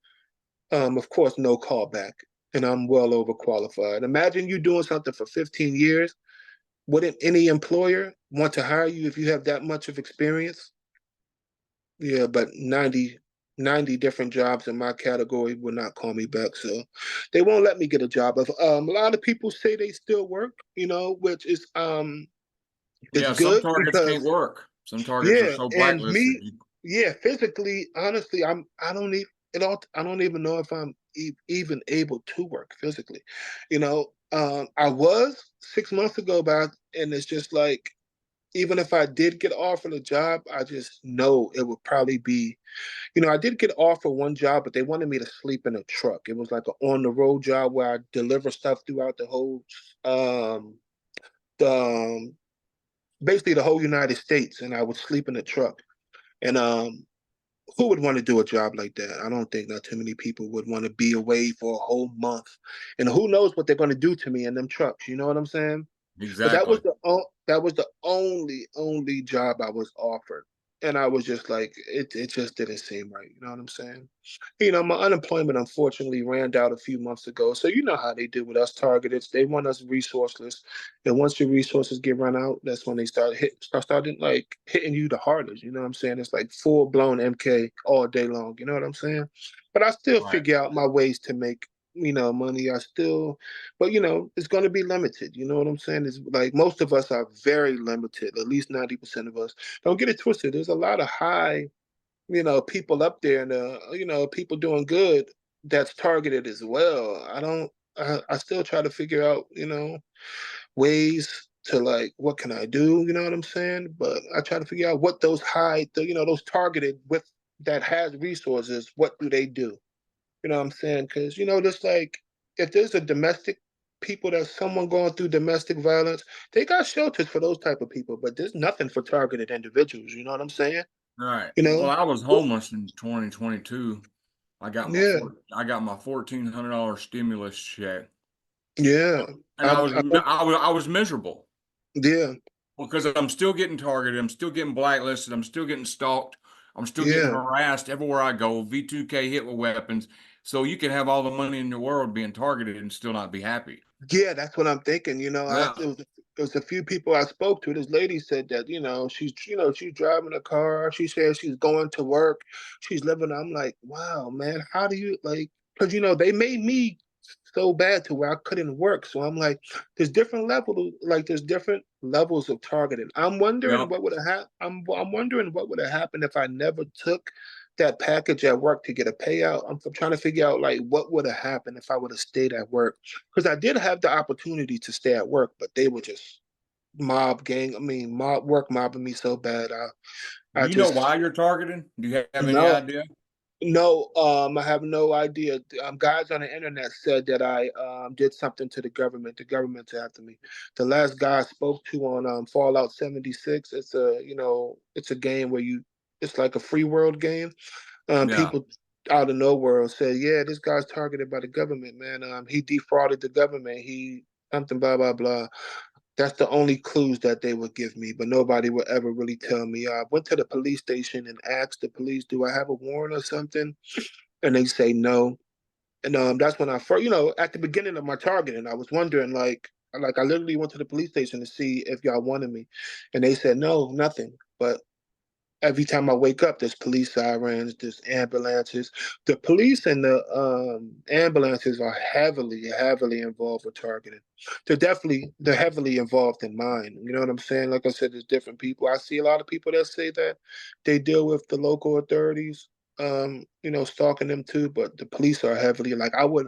[SPEAKER 2] Of course, no callback, and I'm well overqualified. Imagine you doing something for 15 years. Wouldn't any employer want to hire you if you have that much of experience? Yeah, but 90 different jobs in my category will not call me back. So they won't let me get a job. A lot of people say they still work, which is
[SPEAKER 1] Yeah, some
[SPEAKER 2] good
[SPEAKER 1] targets can't
[SPEAKER 2] because
[SPEAKER 1] work. Some targets are
[SPEAKER 2] yeah,
[SPEAKER 1] so
[SPEAKER 2] and
[SPEAKER 1] blacklisted.
[SPEAKER 2] me, yeah, physically, honestly, I don't even know if I'm even able to work physically. I was 6 months ago, and it's just like even if I did get offered a job, I just know it would probably be, I did get offered one job, but they wanted me to sleep in a truck. It was like an on the road job where I deliver stuff throughout um, the, basically the whole United States, and I would sleep in a truck. And who would want to do a job like that? I don't think not too many people would want to be away for a whole month. And who knows what they're going to do to me in them trucks? You know what I'm saying? But
[SPEAKER 1] Exactly.
[SPEAKER 2] that was the only job I was offered, and I was just like, it just didn't seem right. You know what I'm saying? My unemployment unfortunately ran out a few months ago. So you know how they do with us targeted. They want us resourceless, and once your resources get run out, that's when they starting like hitting you the hardest. You know what I'm saying? It's like full blown MK all day long. You know what I'm saying? But I still
[SPEAKER 1] Right.
[SPEAKER 2] figure out my ways to make money. But it's going to be limited. You know what I'm saying? It's like most of us are very limited. At least 90% of us. Don't get it twisted. There's a lot of high, people up there, and people doing good that's targeted as well. I don't. I still try to figure out, ways to like what can I do? You know what I'm saying? But I try to figure out what those those targeted with that has resources. What do they do? You know what I'm saying? Because, just like if there's a domestic people that's someone going through domestic violence, they got shelters for those type of people, but there's nothing for targeted individuals. You know what I'm saying?
[SPEAKER 1] Right.
[SPEAKER 2] You
[SPEAKER 1] Well,
[SPEAKER 2] know?
[SPEAKER 1] I was
[SPEAKER 2] Well,
[SPEAKER 1] homeless in 2022.
[SPEAKER 2] Yeah,
[SPEAKER 1] I got my $1,400 stimulus check,
[SPEAKER 2] yeah.
[SPEAKER 1] and I was miserable
[SPEAKER 2] Yeah,
[SPEAKER 1] because I'm still getting targeted, I'm still getting blacklisted, I'm still getting stalked, I'm still getting
[SPEAKER 2] yeah.
[SPEAKER 1] harassed everywhere I go. V2K hit with weapons, so you can have all the money in the world being targeted and still not be happy.
[SPEAKER 2] Yeah, that's what I'm thinking.
[SPEAKER 1] Yeah,
[SPEAKER 2] It was a few people I spoke to. This lady said that she's driving a car. She says she's going to work. She's living. I'm like, wow, man, how do you like? Because they made me so bad to where I couldn't work. So I'm like, there's different levels of targeting. I'm wondering
[SPEAKER 1] yep.
[SPEAKER 2] what would have happened. I'm wondering what would have happened if I never took that package at work to get a payout. I'm trying to figure out like what would have happened if I would have stayed at work, because I did have the opportunity to stay at work, but they were just mobbing me so bad.
[SPEAKER 1] Do
[SPEAKER 2] I
[SPEAKER 1] you know
[SPEAKER 2] just
[SPEAKER 1] why you're targeting? Do you have any
[SPEAKER 2] no,
[SPEAKER 1] idea?
[SPEAKER 2] no, I have no idea. Guys on the internet said that I did something to the government. The government's after me. The last guy I spoke to on Fallout 76, it's a game where it's like a free world game.
[SPEAKER 1] Yeah,
[SPEAKER 2] People out of nowhere said, "Yeah, this guy's targeted by the government, man. He defrauded the government. He something blah blah blah." That's the only clues that they would give me, but nobody would ever really tell me. I went to the police station and asked the police, "Do I have a warrant or something?" And they say no. And that's when I first, at the beginning of my targeting, I was wondering, like I literally went to the police station to see if y'all wanted me, and they said no, nothing. But every time I wake up, there's police sirens, there's ambulances. The police and the ambulances are heavily involved with targeting. They're heavily involved in mine. You know what I'm saying? Like I said, there's different people. I see a lot of people that say that they deal with the local authorities, stalking them too. But the police are heavily like I would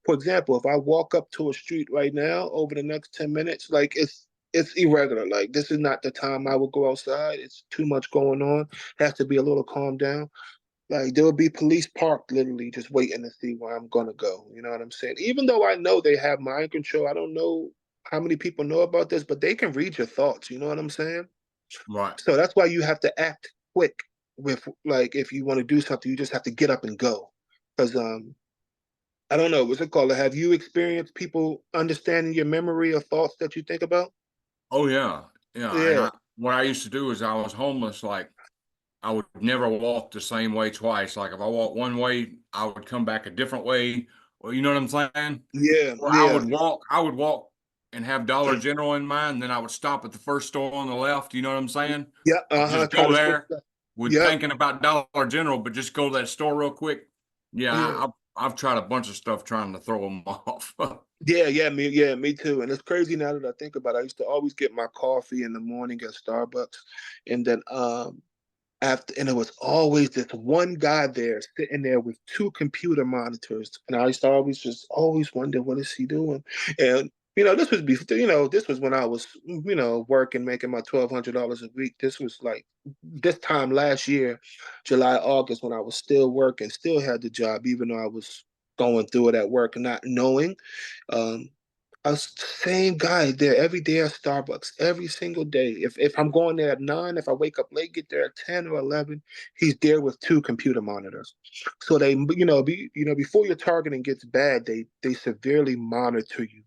[SPEAKER 2] for example, if I walk up to a street right now over the next 10 minutes, like it's irregular. Like this is not the time I would go outside. It's too much going on. Has to be a little calmed down. Like there will be police parked literally just waiting to see where I'm gonna go. You know what I'm saying? Even though I know they have mind control, I don't know how many people know about this, but they can read your thoughts. You know what I'm saying?
[SPEAKER 1] right.
[SPEAKER 2] So that's why you have to act quick with like if you want to do something, you just have to get up and go. Because I don't know, what's it called? Have you experienced people understanding your memory or thoughts that you think about?
[SPEAKER 1] Oh yeah, yeah. And
[SPEAKER 2] Yeah,
[SPEAKER 1] what I used to do is I was homeless. Like I would never walk the same way twice. Like if I walked one way, I would come back a different way. Well, you know what I'm saying?
[SPEAKER 2] yeah,
[SPEAKER 1] Or
[SPEAKER 2] yeah,
[SPEAKER 1] I would walk and have Dollar General in mind, and then I would stop at the first store on the left. You know what I'm saying?
[SPEAKER 2] yeah.
[SPEAKER 1] I would
[SPEAKER 2] Uh-huh.
[SPEAKER 1] just
[SPEAKER 2] Try
[SPEAKER 1] go
[SPEAKER 2] to switch
[SPEAKER 1] there
[SPEAKER 2] that.
[SPEAKER 1] with
[SPEAKER 2] Yep.
[SPEAKER 1] thinking about Dollar General, but just go to that store real quick. Yeah,
[SPEAKER 2] Yeah.
[SPEAKER 1] I've tried a bunch of stuff trying to throw them off.
[SPEAKER 2] Yeah, me too. And it's crazy now that I think about it. I used to always get my coffee in the morning at Starbucks. And then and it was always this one guy there sitting there with two computer monitors, and I used to always wonder what is he doing. And this was before, this was when I was working, making my $1,200 a week. This was like this time last year, July, August, when I was still working, still had the job, even though I was going through it at work and not knowing. um, I was the same guy there every day at Starbucks, every single day. If I'm going there at 9, if I wake up late, get there at 10 or 11, he's there with two computer monitors. So they, before your targeting gets bad, they severely monitor you.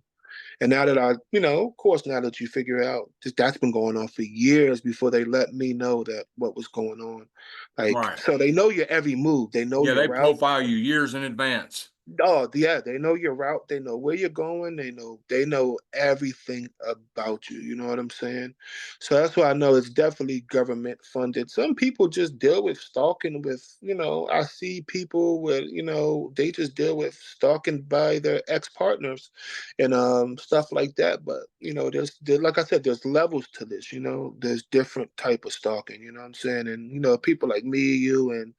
[SPEAKER 2] And now that of course, now that you figure out that's been going on for years before they let me know that what was going on. Like,
[SPEAKER 1] Right.
[SPEAKER 2] so they know your every move. They know
[SPEAKER 1] Yeah,
[SPEAKER 2] your
[SPEAKER 1] they
[SPEAKER 2] route.
[SPEAKER 1] profile you years in advance.
[SPEAKER 2] Oh yeah, they know your route. They know where you're going. They know everything about you. You know what I'm saying? So that's why I know it's definitely government funded. Some people just deal with stalking with, I see people with, they just deal with stalking by their ex-partners and stuff like that. But like I said, there's levels to this, there's different type of stalking, you know what I'm saying? And people like me, you and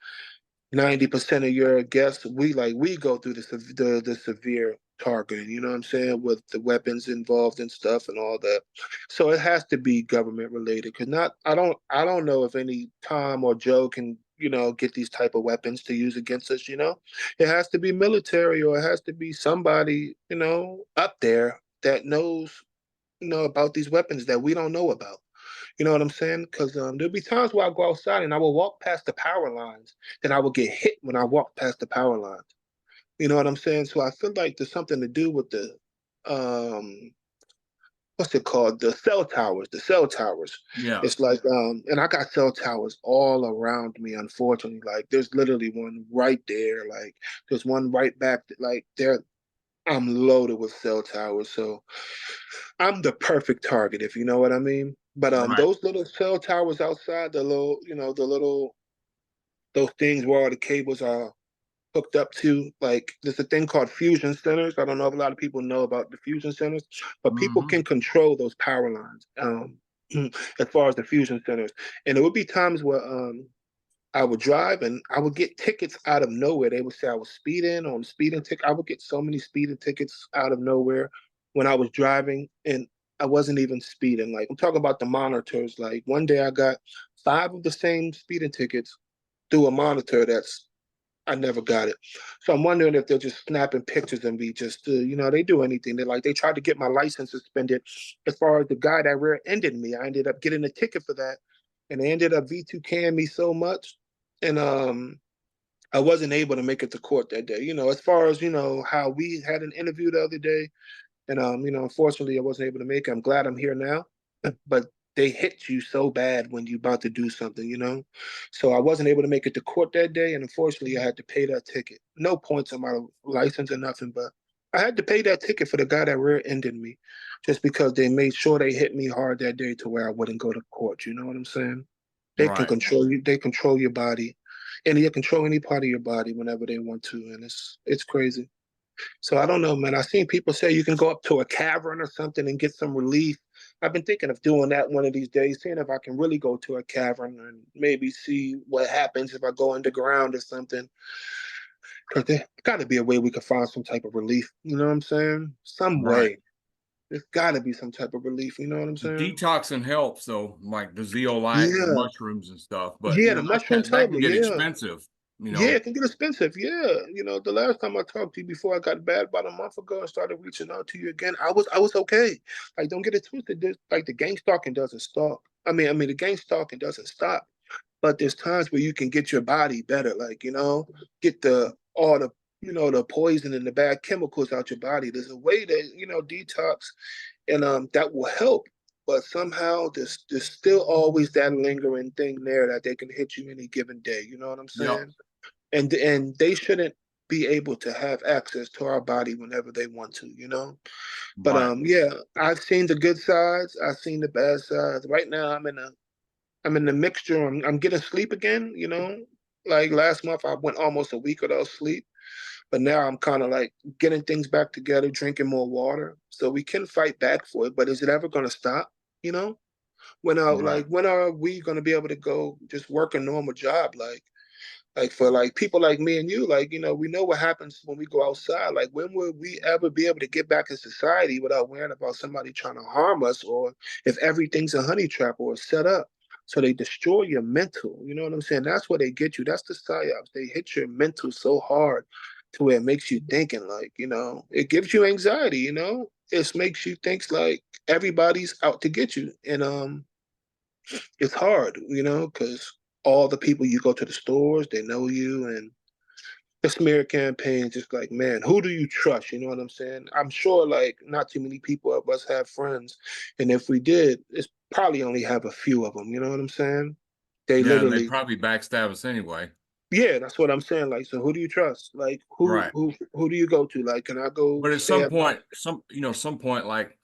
[SPEAKER 2] 90% of your guests, we go through the severe targeting, you know what I'm saying, with the weapons involved and stuff and all that. So it has to be government related, because not I don't know if any Tom or Joe can, get these type of weapons to use against us, It has to be military, or it has to be somebody, up there that knows, about these weapons that we don't know about. You know what I'm saying? Because there'll be times where I go outside and I will walk past the power lines, then I will get hit when I walk past the power lines. You know what I'm saying? So I feel like there's something to do with the um what's it called? The cell towers, the cell towers.
[SPEAKER 1] Yeah.
[SPEAKER 2] It's like and I got cell towers all around me, unfortunately. Like there's literally one right there, like there's one right back like there. I'm loaded with cell towers, so I'm the perfect target, if you know what I mean. But
[SPEAKER 1] Right.
[SPEAKER 2] those little cell towers outside, the little, the little those things where all the cables are hooked up to, like there's a thing called fusion centers. I don't know if a lot of people know about the fusion centers, but people
[SPEAKER 1] Hmm.
[SPEAKER 2] can control those power lines as far as the fusion centers. And there would be times where I would drive and I would get tickets out of nowhere. They would say I was speeding on speeding ticket. I would get so many speeding tickets out of nowhere when I was driving, and I wasn't even speeding. Like I'm talking about the monitors. Like one day I got five of the same speeding tickets through a monitor that's I never got it. So I'm wondering if they're just snapping pictures and be just, they do anything. They tried to get my license suspended. As far as the guy that rear-ended me, I ended up getting a ticket for that, and they ended up V2K'ing me so much, and I wasn't able to make it to court that day. As far as how we had an interview the other day, and unfortunately, I wasn't able to make it. I'm glad I'm here now, but they hit you so bad when you're about to do something. So I wasn't able to make it to court that day, and unfortunately, I had to pay that ticket. No points on my license or nothing, but I had to pay that ticket for the guy that rear-ended me, just because they made sure they hit me hard that day to where I wouldn't go to court. You know what I'm saying? They can
[SPEAKER 1] Right.
[SPEAKER 2] control you. They control your body, and they control any part of your body whenever they want to, and it's crazy. So I don't know, man. I've seen people say you can go up to a cavern or something and get some relief. I've been thinking of doing that one of these days, seeing if I can really go to a cavern and maybe see what happens if I go underground or something. Because there's got to be a way we could find some type of relief. You know what I'm saying? Some
[SPEAKER 1] Right.
[SPEAKER 2] way. There's got to be some type of relief. You know what I'm saying?
[SPEAKER 1] Detoxing helps, though, like the zeolite and the
[SPEAKER 2] Yeah.
[SPEAKER 1] mushrooms and stuff. But
[SPEAKER 2] Yeah, the mushrooms
[SPEAKER 1] that
[SPEAKER 2] help
[SPEAKER 1] can
[SPEAKER 2] me.
[SPEAKER 1] get
[SPEAKER 2] Yeah.
[SPEAKER 1] expensive. You
[SPEAKER 2] Yeah,
[SPEAKER 1] know.
[SPEAKER 2] it can get expensive. Yeah, the last time I talked to you before I got bad about a month ago and started reaching out to you again, I was okay. Like, don't get it twisted. Like the gang stalking doesn't stop. The gang stalking doesn't stop. But there's times where you can get your body better. Like get the all the the poison and the bad chemicals out your body. There's a way to detox, and that will help. But somehow there's still always that lingering thing there that they can hit you any given day. You know what I'm
[SPEAKER 1] Yep.
[SPEAKER 2] saying? And they shouldn't be able to have access to our body whenever they want to. But
[SPEAKER 1] Right.
[SPEAKER 2] yeah, I've seen the good sides, I've seen the bad sides. Right now I'm in the mixture. I'm getting sleep again. Like last month I went almost a week without sleep, but now I'm kind of like getting things back together, drinking more water, so we can fight back for it. But is it ever going to stop? you know
[SPEAKER 1] Right.
[SPEAKER 2] when are we going to be able to go just work a normal job, like for like people like me and you, like we know what happens when we go outside. Like when will we ever be able to get back in society without worrying about somebody trying to harm us, or if everything's a honey trap or a setup? So they destroy your mental. You know what I'm saying? That's where they get you. That's the psyops. They hit your mental so hard to where it makes you thinking, like, it gives you anxiety. It makes you think like everybody's out to get you. And it's hard, because all the people you go to the stores, they know you, and the smear campaign, just like, man, who do you trust? You know what I'm saying? I'm sure like not too many people of us have friends, and if we did, it's probably only have a few of them. You know what I'm saying? They
[SPEAKER 1] Yeah, and they
[SPEAKER 2] literally,
[SPEAKER 1] probably backstab us anyway.
[SPEAKER 2] yeah, that's what I'm saying. Like, so who do you trust? Like, who
[SPEAKER 1] Right.
[SPEAKER 2] who who do you go to? Like, can I go
[SPEAKER 1] But at
[SPEAKER 2] stay
[SPEAKER 1] some
[SPEAKER 2] at my?
[SPEAKER 1] point, some point, like,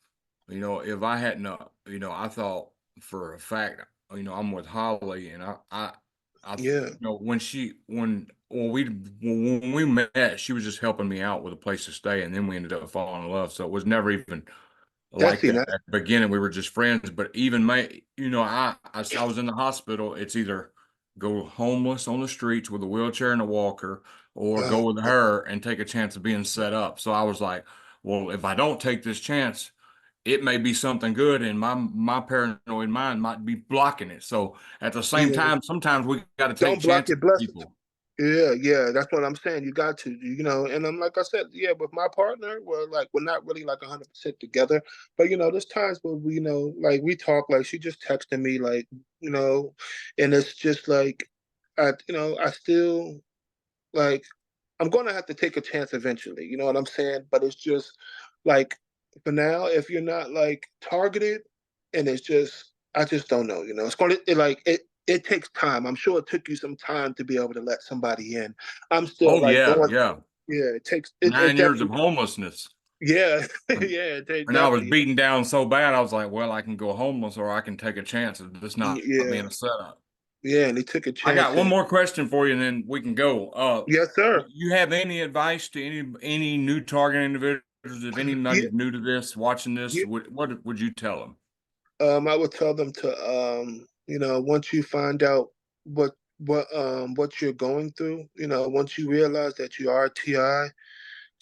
[SPEAKER 1] if I hadn't, I thought for a fact, I'm with Holly, and
[SPEAKER 2] Yeah,
[SPEAKER 1] when we met, she was just helping me out with a place to stay, and then we ended up falling in love. So it was never even
[SPEAKER 2] that's
[SPEAKER 1] like
[SPEAKER 2] see,
[SPEAKER 1] that
[SPEAKER 2] that's
[SPEAKER 1] at the beginning. We were just friends. But even I was in the hospital. It's either go homeless on the streets with a wheelchair and a walker, or go
[SPEAKER 2] uh,
[SPEAKER 1] with her and take a chance of being set up. So I was like, well, if I don't take this chance, it may be something good, and my paranoid mind might be blocking it. So at the same
[SPEAKER 2] yeah.
[SPEAKER 1] time, sometimes we got to take
[SPEAKER 2] Don't block
[SPEAKER 1] chances
[SPEAKER 2] your
[SPEAKER 1] with
[SPEAKER 2] blessings.
[SPEAKER 1] people.
[SPEAKER 2] Yeah, that's what I'm saying. You got to, and I'm like I said, yeah, with my partner, we're not really like 100% together, but there's times where like we talk, like she just texted me, like, and it's just like, I still like, I'm gonna have to take a chance eventually, you know what I'm saying? But it's just like, for now, if you're not like targeted, and it's just, I just don't know, it takes time. I'm sure it took you some time to be able to let somebody in. I'm still
[SPEAKER 1] Oh
[SPEAKER 2] like
[SPEAKER 1] yeah,
[SPEAKER 2] going,
[SPEAKER 1] yeah.
[SPEAKER 2] yeah, it
[SPEAKER 1] 9 years of
[SPEAKER 2] definitely,
[SPEAKER 1] homelessness.
[SPEAKER 2] yeah,
[SPEAKER 1] And,
[SPEAKER 2] yeah,
[SPEAKER 1] and I was
[SPEAKER 2] definitely,
[SPEAKER 1] beaten down so bad, I was like, well, I can go homeless or I can take a chance of this not being
[SPEAKER 2] yeah,
[SPEAKER 1] a setup.
[SPEAKER 2] yeah, and he took a
[SPEAKER 1] I got
[SPEAKER 2] chance,
[SPEAKER 1] one
[SPEAKER 2] and
[SPEAKER 1] more question for you, and then we can go.
[SPEAKER 2] yes, sir.
[SPEAKER 1] You have any advice to any new target individuals? If
[SPEAKER 2] Yeah,
[SPEAKER 1] anybody's new to this, watching this,
[SPEAKER 2] yeah.
[SPEAKER 1] what would you tell them?
[SPEAKER 2] I would tell them to, once you find out what you're going through, once you realize that you are TI,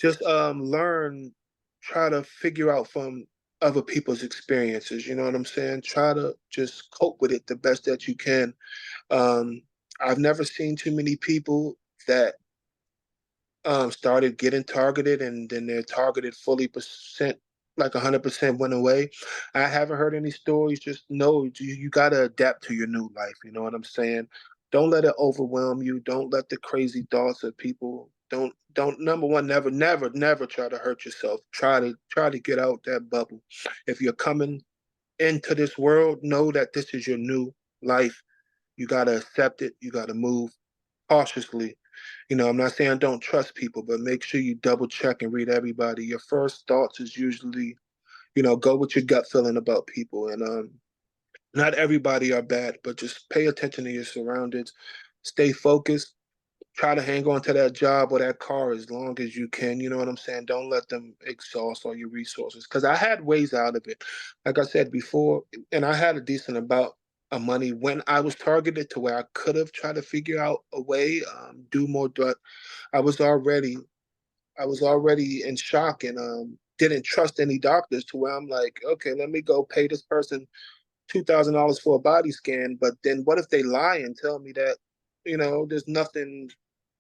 [SPEAKER 2] just learn, try to figure out from other people's experiences. You know what I'm saying? Try to just cope with it the best that you can. Um, I've never seen too many people that started getting targeted, and then they're targeted fully percent, like 100% went away. I haven't heard any stories. Just know you got to adapt to your new life. You know what I'm saying? Don't let it overwhelm you. Don't let the crazy thoughts of people. Don't number one, never try to hurt yourself. Try to get out that bubble. If you're coming into this world, know that this is your new life. You got to accept it. You got to move cautiously. I'm not saying don't trust people, but make sure you double check and read everybody. Your first thoughts is usually, go with your gut feeling about people. And not everybody are bad, but just pay attention to your surroundings. Stay focused. Try to hang on to that job or that car as long as you can. You know what I'm saying? Don't let them exhaust all your resources. Because I had ways out of it. Like I said before, and I had a decent amount of money when I was targeted, to where I could have tried to figure out a way, do more. But I was already I was already in shock, and didn't trust any doctors, to where I'm like, okay, let me go pay this person $2,000 for a body scan. But then what if they lie and tell me that, there's nothing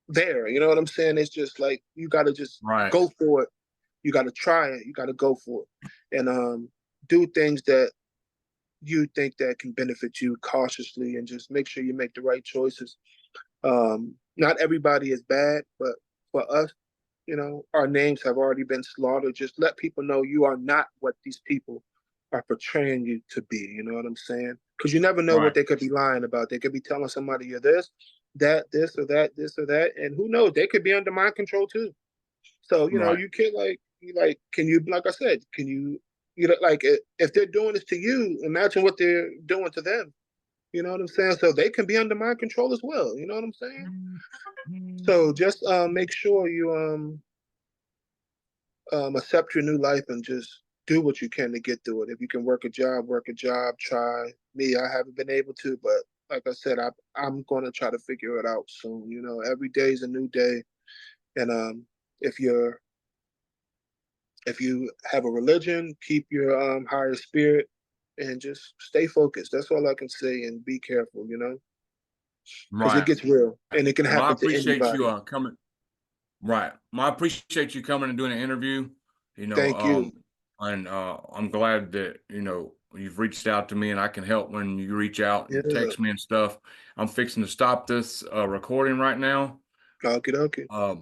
[SPEAKER 2] there? You know what I'm saying? It's just like, you got to just
[SPEAKER 1] Right,
[SPEAKER 2] go for it. You got to try it. You got to go for it, and do things that you think that can benefit you cautiously, and just make sure you make the right choices. Not everybody is bad, but for us, our names have already been slaughtered. Just let people know you are not what these people are portraying you to be. You know what I'm saying? Because you never know what
[SPEAKER 1] right,
[SPEAKER 2] they could be lying about. They could be telling somebody you're this, that, this or that, this or that, and who knows? They could be under mind control too. So
[SPEAKER 1] right,
[SPEAKER 2] you can't, can you, like I said, can you, like, if they're doing this to you, imagine what they're doing to them. You know what I'm saying? So they can be under mind control as well. You know what I'm saying? So just make sure you accept your new life, and just do what you can to get through it. If you can work a job, work a job. Try. Me, I haven't been able to, but like I said, I'm going to try to figure it out soon. Every day is a new day, and if you're if you have a religion, keep your higher spirit, and just stay focused. That's all I can say, and be careful. Because it
[SPEAKER 1] right.
[SPEAKER 2] gets real, and it can
[SPEAKER 1] Well, I
[SPEAKER 2] happen to
[SPEAKER 1] appreciate you
[SPEAKER 2] anybody.
[SPEAKER 1] coming. Right. Well, I appreciate you coming and doing an interview. You know,
[SPEAKER 2] Thank you.
[SPEAKER 1] and I'm glad that you've reached out to me, and I can help when you reach out and
[SPEAKER 2] Yeah.
[SPEAKER 1] text me and stuff. I'm fixing to stop this recording right now.
[SPEAKER 2] Okay. Okay.
[SPEAKER 1] Um,